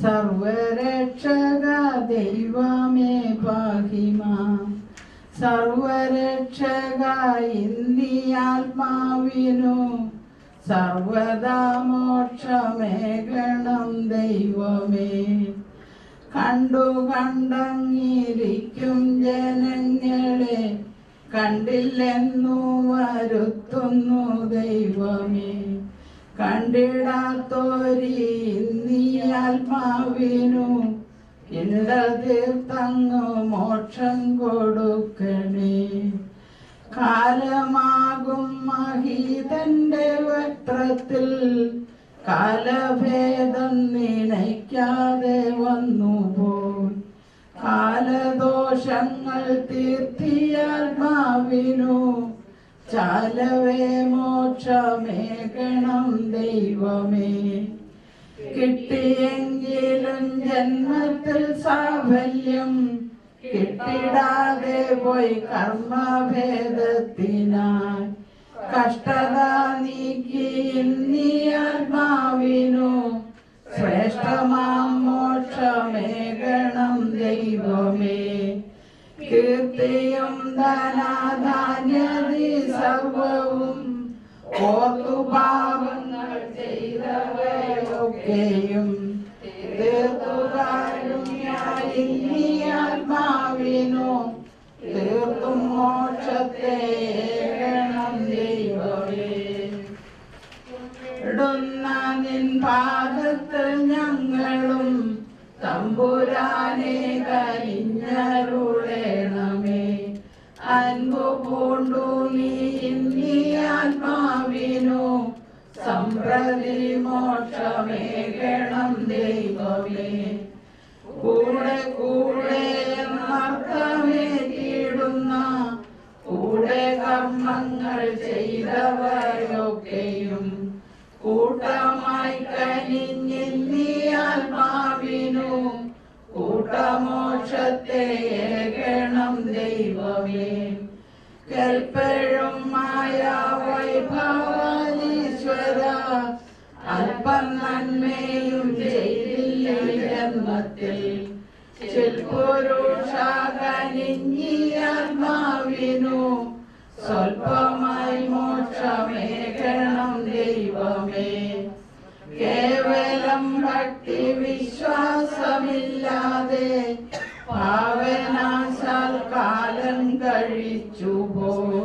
G: സർവരക്ഷകാ ദൈവമേ പാഹിമ, സർവരക്ഷകാ ഇന്ത്യാത്മാവിനു സർവദാ മോക്ഷമേകണം ദൈവമേ.
J: കണ്ടു കണ്ടങ്ങിരിക്കും ജനങ്ങളെ കണ്ടില്ലെന്നു വരുത്തുന്നു ദൈവമേ. കണ്ടിടാത്തോരി നീ ആത്മാവിനു തീർത്തങ്ങു മോക്ഷം കൊടുക്കണേ. കാലമാകും മഹീതന്റെ വക്രത്തിൽ കാലഭേദം നിനയ്ക്കാതെ വന്നുപോയി. കാലദോഷങ്ങൾ തീർത്തിയാത്മാവിനു ചാലവേ മോക്ഷമേകണം ദൈവമേ. കിട്ടിയെങ്കിലും ജന്മത്തിൽ സാഫല്യം കിട്ടിടാതെ പോയി കർമ്മഭേദത്തിനായി. കഷ്ടത നീക്കി നീ ആത്മാവിനു ശ്രേഷ്ഠമാം മോക്ഷമേകണം ദൈവമേ. കീർത്തിയും ധനാധാന്യതി സർവവും ഓർത്തു പാപങ്ങൾ ചെയ്തവയൊക്കെയും തീർത്തുകാരുണ്യായി നീ ആത്മാവിനു തീർത്തും മോക്ഷത്തെ ഏകണം ദൈവമേ. ഇടുന്ന നിൻ പാദത്തിൽ ഞങ്ങളും തമ്പുരാനെ കനിഞ്ഞരുളേണമേ. അൻപു പൂണ്ടു നീ ആത്മാവിനു സംപ്രതി മോക്ഷമേകണം ദൈവമേ. കൂടെ കൂടെ എന്നർത്ഥമേറ്റിടുന്ന കൂടെ കർമ്മങ്ങൾ ചെയ്തവരൊക്കെയും കൂട്ടമായി കനിഞ്ഞി ആത്മാവിനു കൂട്ടമോക്ഷത്തെ ഏകണം ദൈവമേ. കൽപ്പഴുമായ വൈഭവീശ്വര അല്പം നന്മയും ചെയ്തില്ല ജന്മത്തിൽ. ചിൽപുരുഷ കനിഞ്ഞി ആത്മാവിനു സ്വൽപമായി മോക്ഷമേകണം ദൈവമേ. കേവലം ഭക്തി വിശ്വാസമില്ലാതെ പാവനാശാൽ കാലം കഴിച്ചുപോയി.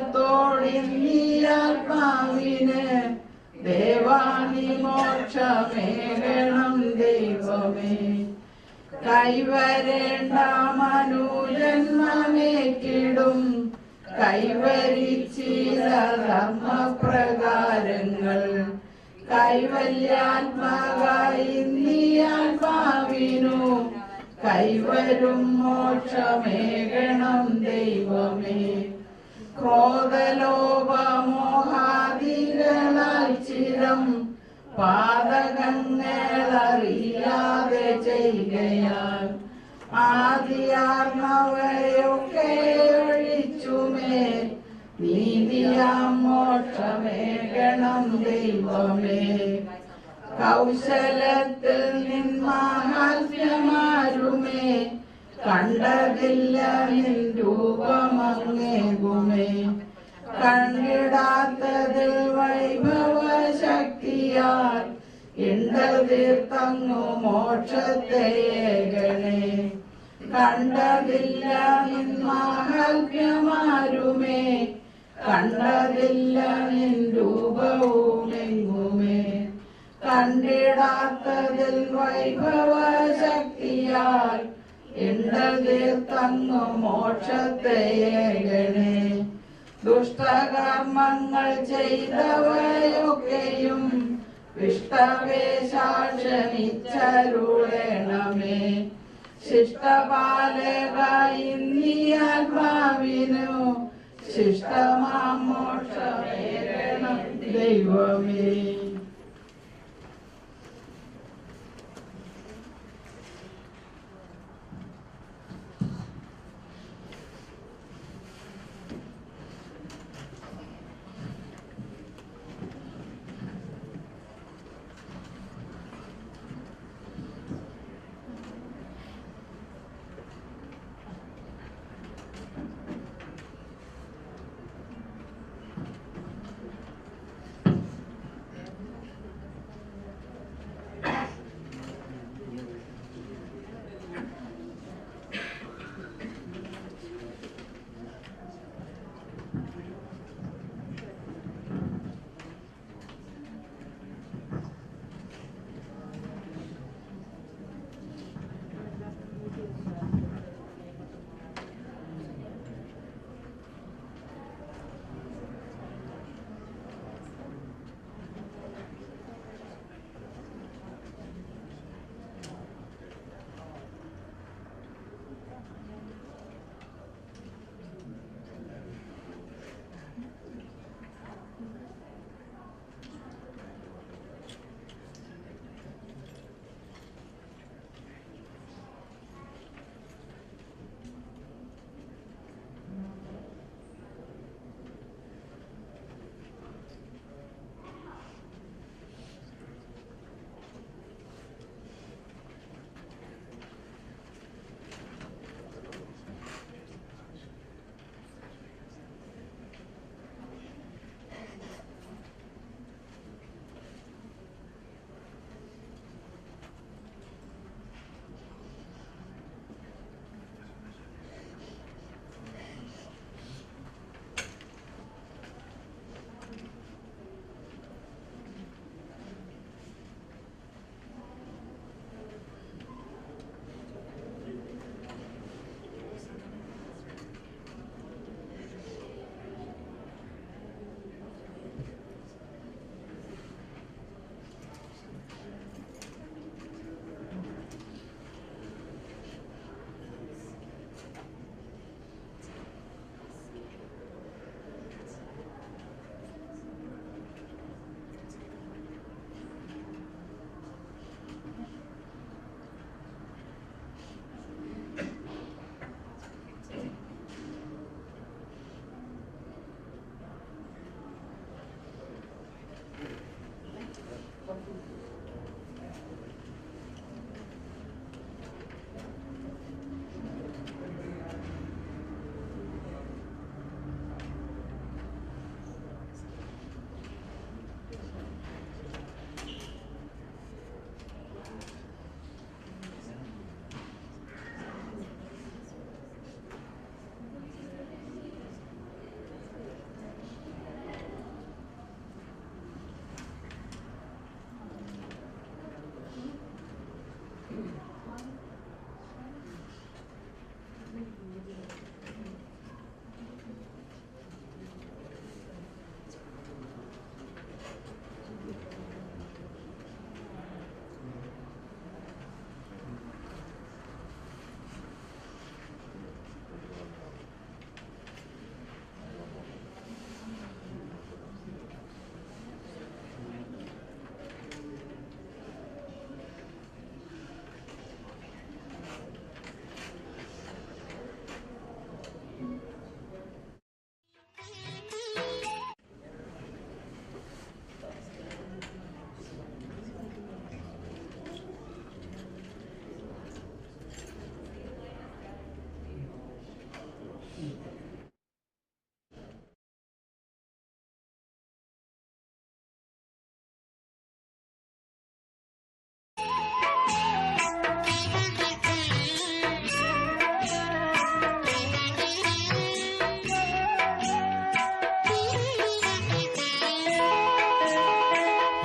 J: ആവർമോദത്തോടിന്നീ ആത്മാവിന് ദേവാനി മോക്ഷമേകണം ദൈവമേ. കൈവരേണ്ട മനുജന്മമേറ്റിടും കൈവരിച്ചില ധർമ്മപ്രകാരങ്ങൾ. കൈവല്യാത്മകായി നീ ആത്മാവിനു കൈവരും മോക്ഷമേകണം ദൈവമേ. ക്രോധലോപമോഹാദികളാൽ ചിരം പാതകങ്ങളറിയാതെ ചെയ്യുകയാൽ ആദിയാർന്നവയൊക്കെ ഒഴിച്ചുമേ നീതിയാം മോക്ഷമേകണം ദൈവമേ. കൗശലത്തിൽ നിന്മാഹാത്മ്യമാരുമേ കണ്ടതില്ല നിൻ രൂപമങ്ങേകുമേ. കണ്ടിടാത്തതിൽ വൈഭവശക്തിയാൽ തീർത്തങ്ങു മോക്ഷത്തെ ഏകണേ. കണ്ടതില്ല നിൻ മാഹാത്മ്യമാരുമേ കണ്ടതില്ല നിൻ രൂപവുമെങ്ങുമേ. കണ്ടിടാത്തതിൽ വൈഭവശക്തിയാൽ തീർത്തങ്ങു മോക്ഷത്തെ ഏകണേ. ദുഷ്ടകർമ്മങ്ങൾ ചെയ്തവയൊക്കെയും വിഷ്ടവേശാക്ഷണിച്ചരുളേണമേ. ശിഷ്ടപാലകായി നീ ആത്മാവിനു ശിഷ്ടമാം മോക്ഷമേകണം ദൈവമേ.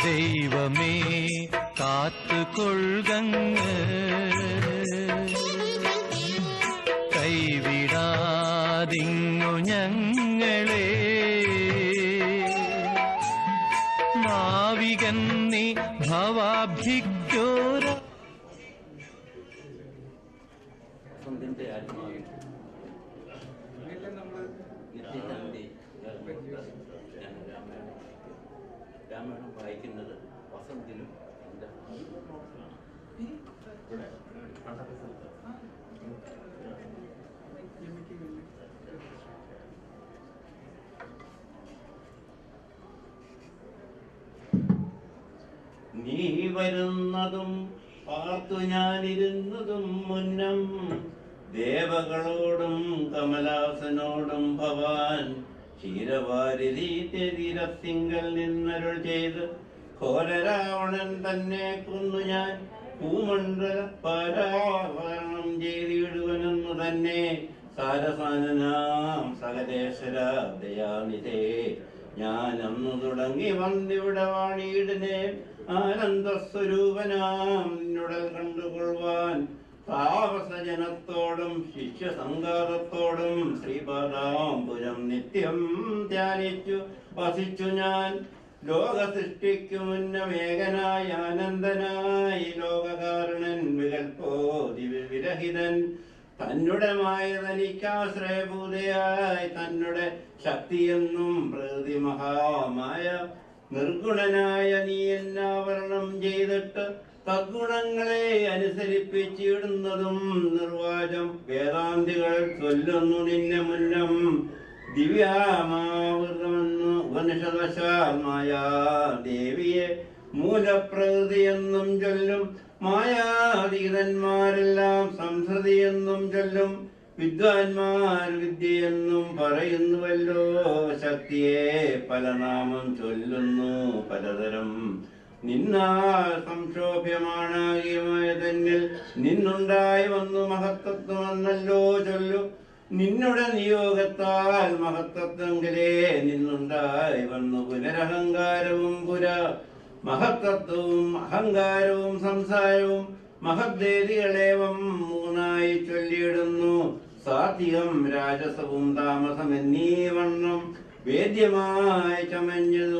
K: ദൈവമേ കാത്തുകൊള്ളുകങ്ങ് കൈവിടാതിങ്ങു ഞങ്ങളെ നാവികൻ നീ ഭവാബ്ധിക്കോര
L: വസന്തിന്റെ ആത്മാവിൽ നിത്യശാന്തി ഞാൻ രാമായണം വായിക്കുന്നത് വസന്തിലും എൻ്റെ നീ വരുന്നതും പാർത്തു ഞാനിരുന്നതും മുന്നം ദേവകളോടും കമലാസനോടും ഭവാൻ ക്ഷീരവാരിതീരത്തിങ്കൽ നിന്നരുൾ ചെയ്ത് ഘോരരാവണൻ തന്നെ കൊന്നു ഞാൻ ഭൂമണ്ഡല പാരാവരണം ചെയ്തിടുവനെന്നു തന്നെ സാരസാനനാം സകലേശ്വര ദയാനിധേ ഞാൻ അന്നു തുടങ്ങി വന്നിവിടെ വാണിയിടനെ ആനന്ദസ്വരൂപനാം നിന്നുടൽ കണ്ടുകൊള്ളുവാൻ താപസജനത്തോടും ശിഷ്യസംഘാതത്തോടും ശ്രീപാദാംബുജം നിത്യം ധ്യാനിച്ചു വസിച്ചു ഞാൻ ലോക സൃഷ്ടിക്കു മുന്നമേകനായി ആനന്ദനായി ലോകകാരണൻ വികൽപ്പോതി വിരഹിതൻ തന്നെ തനിക്കാശ്രയഭൂതയായി തന്നെ ശക്തിയെന്നും പ്രകൃതി മഹാമായ നിർഗുണനായ നീ എന്നാവരണം ചെയ്തിട്ട് തദ്ഗുണങ്ങളെ അനുസരിപ്പിച്ചിടുന്നതും നിർവാചം വേദാന്തികൾ ചൊല്ലുന്നു നിന്നെ മുന്നം ദിവ്യാമാവൃതമെന്ന് ഉപനിഷദശാൽ മായാ ദേവിയെ മൂലപ്രകൃതിയെന്നും ചൊല്ലും മായാതീതന്മാരെല്ലാം സംസൃതിയെന്നും ചൊല്ലും വിദ്വാൻമാർ വിദ്യയെന്നും പറയുന്നുവല്ലോ ശക്തിയെ പല നാമം ചൊല്ലുന്നു പലതരം നിന്നാൽ സംക്ഷോഭ്യമാണാകിയമായ തന്നിൽ നിന്നുണ്ടായി വന്നു മഹത്തത്വമെന്നല്ലോ ചൊല്ലു നിന്നുടെ നിയോഗത്താൽ മഹത്തത്വങ്കിലേ നിന്നുണ്ടായി വന്നു പുനരഹങ്കാരവും മഹത്തത്വവും അഹങ്കാരവും സംസാരവും മഹദ്ദേതികളേവം മൂന്നായി ചൊല്ലിയിടുന്നു സാത്വികം രാജസവും താമസം എന്നീ വണ്ണം വേദ്യമായി ചമഞ്ഞത്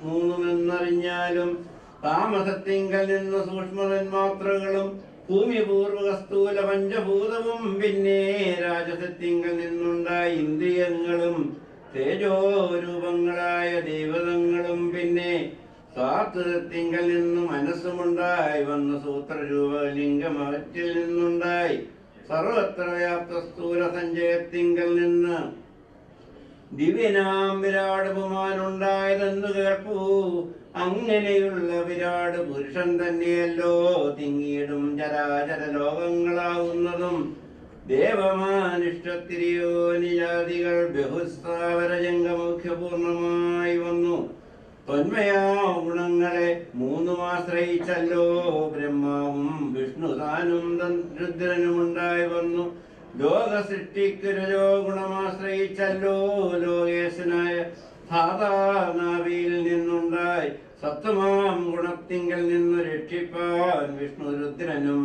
L: മൂന്നുമെന്നറിഞ്ഞാലും താമസത്തിങ്കൽ നിന്ന് സൂക്ഷ്മതന്മാത്രകളും ഭൂമിപൂർവക സ്ഥൂല പഞ്ചഭൂതവും പിന്നെ രാജസത്തിങ്കൽ നിന്നുണ്ടായ ഇന്ദ്രിയങ്ങളും തേജോരൂപങ്ങളായ ദൈവതങ്ങളും പിന്നെ സാത്വതത്തിങ്കൽ നിന്നും മനസ്സുമുണ്ടായി വന്ന സൂത്രരൂപലിംഗമറ്റിൽ നിന്നുണ്ടായി സർവത്ര വ്യാപ്ത സ്ഥൂല സഞ്ചയത്തിങ്കൽ നിന്ന് ദിവ്യനാം വിരാട് പുമാനുണ്ടായതെന്ന് കേൾപ്പൂ അങ്ങനെയുള്ള വിരാട് പുരുഷൻ തന്നെയല്ലോ തിങ്ങിയിടും ചരാചര ലോകങ്ങളാകുന്നതും ദേവമാനിഷ്ടത്തിരിയോ നിജാതികൾ ബഹുസ്ഥാവരജംഗമുഖ്യപൂർണമായി വന്നു തൊന്മയാ ഗുണങ്ങളെ മൂന്നുമാശ്രയിച്ചല്ലോ ബ്രഹ്മാവും വിഷ്ണുതാനും രുദ്രനുമുണ്ടായി വന്നു ലോക സൃഷ്ടിക്ക് രജോ ഗുണമാശ്രയിച്ചല്ലോ ലോകേശനായ ധാതാനാവിയിൽ നിന്നുണ്ടായി സത്വമാം ഗുണത്തിങ്കൽ നിന്നു രക്ഷിപ്പാൻ വിഷ്ണു രുദ്രനും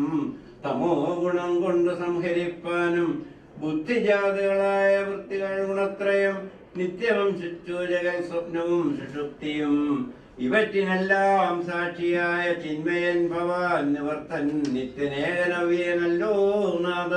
L: തമോ ഗുണം കൊണ്ട് സംഹരിപ്പാനും ബുദ്ധിജാതകളായ വൃത്തികൾ ഗുണത്രയം നിത്യവും ശുച്ചു ജഗൽ സ്വപ്നവും സുഷുപ്തിയും ഇവറ്റിനെല്ലാം സാക്ഷിയായ ചിന്മയൻ ഭവാൻ നിവർത്തൻ നിത്യനേകനവ്യനല്ലോ നാദ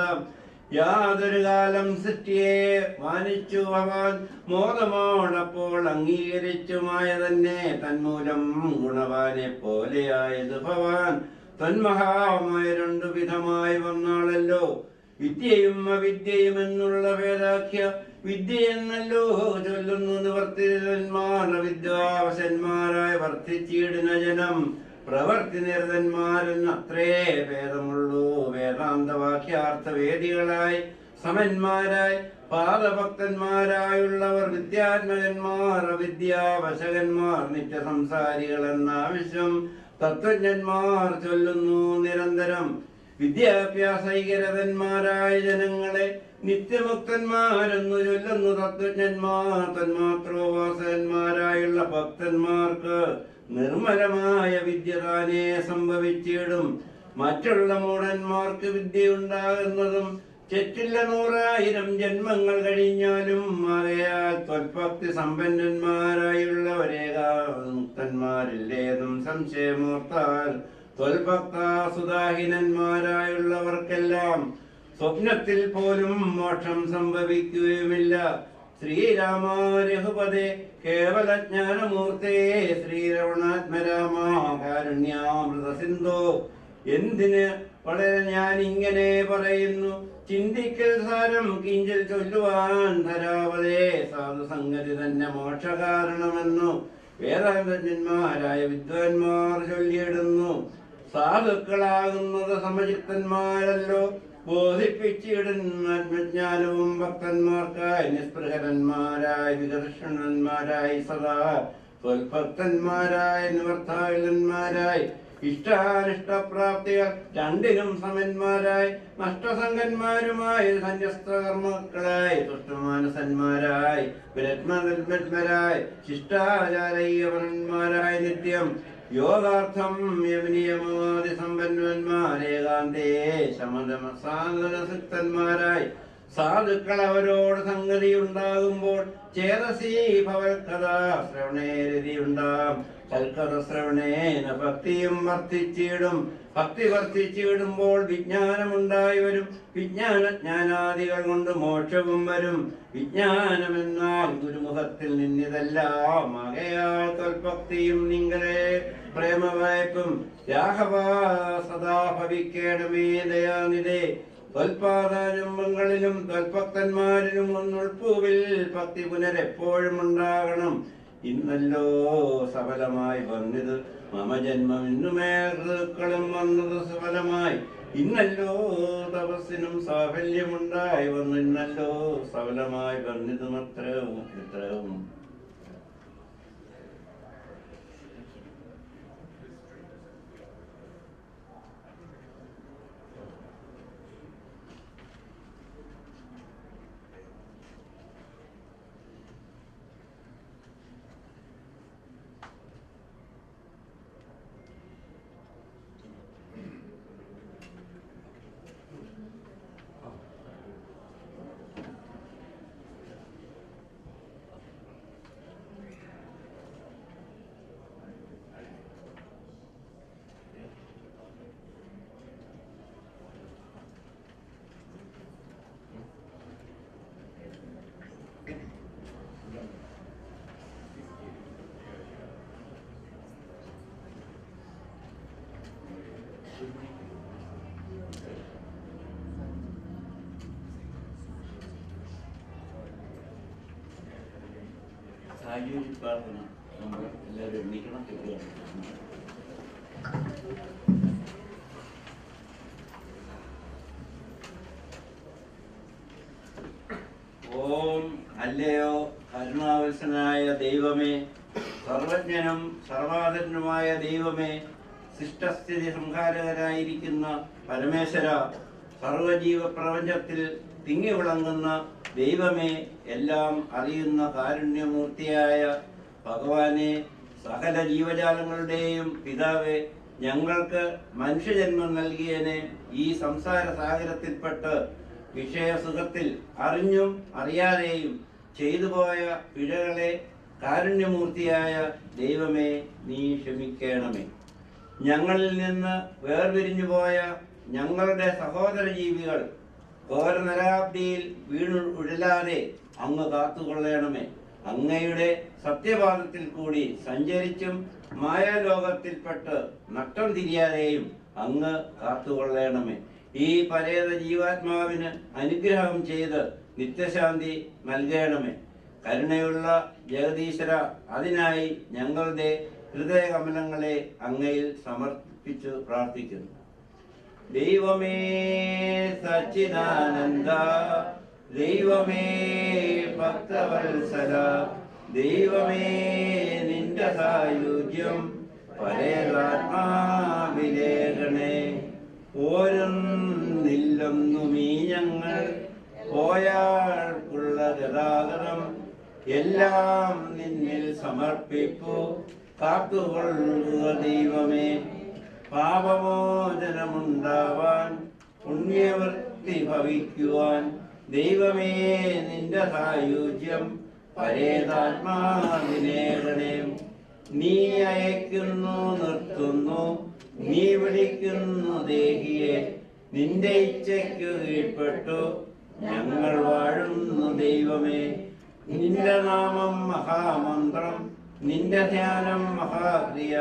L: യാതൊരു കാലം സൃഷ്ടിയെ മാനിച്ചു ഭവാൻ മോദമോടപ്പോൾ അംഗീകരിച്ചുമായ തന്നെ തന്മൂലം ഗുണവാനെ പോലെയായത് ഭവാൻ തന്മഹാമായ രണ്ടു വിധമായി വന്നാളല്ലോ വിദ്യയും അവിദ്യയും എന്നുള്ള ഭേദാഖ്യ വിദ്യ എന്നല്ലോ ചൊല്ലുന്നു നിവർത്തിരന്മാർ വിദ്യാവശന്മാരായി വർദ്ധിച്ചിടുന്ന ജനം പ്രവർത്തി നിരതന്മാരെന്ന് അത്രേ ഭേദമുള്ളൂ വേദാന്തവാക്യാർത്ഥ വേദികളായി സമന്മാരായി പാദഭക്തന്മാരായുള്ളവർ വിദ്യാത്മകന്മാർ അവിദ്യാവശകന്മാർ നിത്യസംസാരികൾ എന്നാവശ്യം തത്വജ്ഞന്മാർ ചൊല്ലുന്നു നിരന്തരം വിദ്യാഭ്യാസൈകരതന്മാരായ ജനങ്ങളെ നിത്യമുക്തന്മാരെന്നു ചൊല്ലുന്നു തത്വജ്ഞന്മാർ തന്മാത്രോവാസകന്മാരായുള്ള ഭക്തന്മാർക്ക് നിർമ്മലമായ വിദ്യ താനേ സംഭവിച്ചിടും. മറ്റുള്ള മൂഢന്മാർക്ക് വിദ്യയുണ്ടാകുന്നതും തെറ്റില്ല 100,000 ജന്മങ്ങൾ കഴിഞ്ഞാലും. ആകയാൽ ത്വൽഭക്തി സമ്പന്നന്മാരായുള്ളവരേകാ മുക്തന്മാരില്ലേതും സംശയമോർത്താൽ. ത്വൽഭക്താസുദാഹീനന്മാരായുള്ളവർക്കെല്ലാം സ്വപ്നത്തിൽ പോലും മോക്ഷം സംഭവിക്കുകയുമില്ല. ശ്രീരാമ രഘുപതേ കേവലജ്ഞാനമൂർത്തേ ശ്രീരമണാത്മരാമ കാരുണ്യാമൃത സിന്ധോ. എന്തിന് വളരെ ഞാൻ ഇങ്ങനെ പറയുന്നു, ചിന്തിക്കൽ സാരം കിഞ്ചൽ ചൊല്ലുവാൻ ധരാവതേ. സാധുസംഗതി തന്നെ മോക്ഷകാരണമെന്നു വേദാന്തന്മാരായ വിദ്വാൻമാർ ചൊല്ലിയിടുന്നു. സാധുക്കളാകുന്നത് സമചിത്തന്മാരല്ലോ, ബോധിപ്പിച്ചിടുന്ന ആത്മജ്ഞാനവും ഭക്തന്മാർക്കായി. നിസ്പൃഹരന്മാരായി വികർഷണന്മാരായി സദാ സ്വൽഭക്തന്മാരായി നിവർത്താവിലന്മാരായി ഇഷ്ടാനിഷ്ടപ്രാപ്തികൾ രണ്ടിനും സമന്മാരായി നഷ്ടസംഗന്മാരുമായി സന്യസ്തകർമ്മക്കളായി തുഷ്ടമാനസന്മാരായി വിരത്മരായി ശിഷ്ടാചാരയ്യവരന്മാരായി നിത്യം യോഗാർത്ഥം യവനിയമവാദി സമ്പന്നന്മാരേകാന്തേ ശമനസാധനസിക്തന്മാരായി സാധുക്കൾ അവരോട് സംഗതി ഉണ്ടാകുമ്പോൾ ചേതസീ ഭവൽക്കഥാ ശ്രവണേരതിയുണ്ടാം. തൽക്കഥ ശ്രവണേന ഭക്തിയും വർദ്ധിച്ചിടും. ഭക്തി വർദ്ധിച്ചിടുമ്പോൾ വിജ്ഞാനമുണ്ടായി വരും. വിജ്ഞാനജ്ഞാനാദികൾ കൊണ്ട് മോക്ഷവും വരും. വിജ്ഞാനമെന്നാൽ ഗുരുമുഖത്തിൽ നിന്നിതെല്ലാം. ആകയാൽ ത്വൽഭക്തിയും നിങ്ങളെ പ്രേമവായ്പും രാഘവ സദാ ഭവിക്കേണമേ ദയാനിധേ. ത്വൽപാദാരംഭങ്ങളിലും ത്വൽഭക്തന്മാരിലും ഒന്നുൾപ്പൂവിൽ ഭക്തി പുനരെപ്പോഴും ഉണ്ടാകണം. ഇന്നല്ലോ സഫലമായി വന്നത് മമ ജന്മം, ഇന്നുമേ ഋതുക്കളും വന്നത് സഫലമായി. ഇന്നല്ലോ തപസ്സിനും സാഫല്യമുണ്ടായി വന്നു. ഇന്നല്ലോ സഫലമായി വന്നതും എത്രയും എത്രയും. പ്രാർത്ഥന നമ്മൾ എല്ലാവരും എണ്ണിക്കണം. ഓം അല്ലയോ കരുണാവത്സനായ ദൈവമേ, സർവജ്ഞനും സർവാധരനുമായ ദൈവമേ, സൃഷ്ടസ്ഥിതി സംഹാരകരായിരിക്കുന്ന പരമേശ്വര, സർവജീവ പ്രപഞ്ചത്തിൽ തിങ്ങി വിളങ്ങുന്ന ദൈവമേ, എല്ലാം അറിയുന്ന കാരുണ്യമൂർത്തിയായ ഭഗവാനെ, സകല ജീവജാലങ്ങളുടെയും പിതാവേ, ഞങ്ങൾക്ക് മനുഷ്യജന്മം നൽകിയതിനെ ഈ സംസാര സാഗരത്തിൽപ്പെട്ട് വിഷയസുഖത്തിൽ അറിഞ്ഞും അറിയാതെയും ചെയ്തുപോയ പിഴകളെ കാരുണ്യമൂർത്തിയായ ദൈവമേ നീ ക്ഷമിക്കണമേ. ഞങ്ങളിൽ നിന്ന് വേർപിരിഞ്ഞു പോയ ഞങ്ങളുടെ സഹോദര ജീവികൾ ഘോര നരാബ്ദിയിൽ വീണു ഉഴലാതെ അങ്ങ് കാത്തുകൊള്ളണമേ. അങ്ങയുടെ സത്യപാദത്തിൽ കൂടി സഞ്ചരിച്ചും മായാലോകത്തിൽപ്പെട്ട് നഷ്ടം തിരിയാതെയും അങ്ങ് കാത്തുകൊള്ളണമേ. ഈ പരേത ജീവാത്മാവിന് അനുഗ്രഹം ചെയ്ത് നിത്യശാന്തി നൽകണമേ. കരുണയുള്ള ജഗദീശ്വര, അതിനായി ഞങ്ങളുടെ ഹൃദയകമലങ്ങളെ അങ്ങയിൽ സമർപ്പിച്ചു പ്രാർത്ഥിക്കുന്നു. ദൈവമേ സച്ചിദാനന്ദ, ദൈവമേ ഭക്തവത്സല, ദൈവമേ നിന്റെ സായുജ്യം പരേതാത്മാവിലേകണേ. ഓരോന്നില്ലൊന്നുമീ ഞങ്ങൾ പോയാൾക്കുള്ള ഗതാഗതം എല്ലാം നിന്നിൽ സമർപ്പിപ്പു. കാത്തുകൊള്ളുക ദൈവമേ. പാപമോചനമുണ്ടാവാൻ പുണ്യവൃത്തി ഭവിക്കുവാൻ ദൈവമേ നിന്റെ സായുജ്യം പരേതാത്മാവിനേകണേ. നീ അയക്കുന്നു നിർത്തുന്നു, നീ വിളിക്കുന്നു ദേഹിയെ. നിന്റെ ഇച്ഛയ്ക്കു കീഴ്പ്പെട്ടു ഞങ്ങൾ വാഴുന്നു ദൈവമേ. നിന്റെ നാമം മഹാമന്ത്രം, നിന്റെ ധ്യാനം മഹാക്രിയ.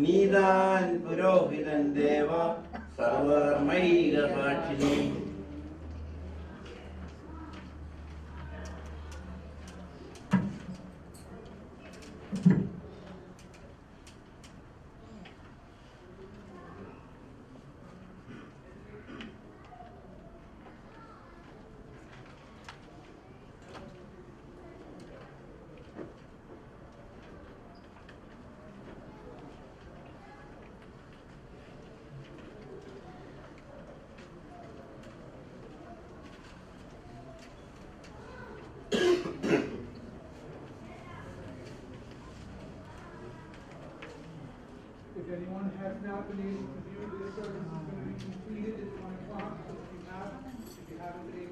L: നീതാൻ പുരോഹിതൻ ദേവ, സർവധർമ്മൈക സാക്ഷിനി.
H: If anyone has not been able to view this service, is going to be completed at 1 o'clock. If you haven't been able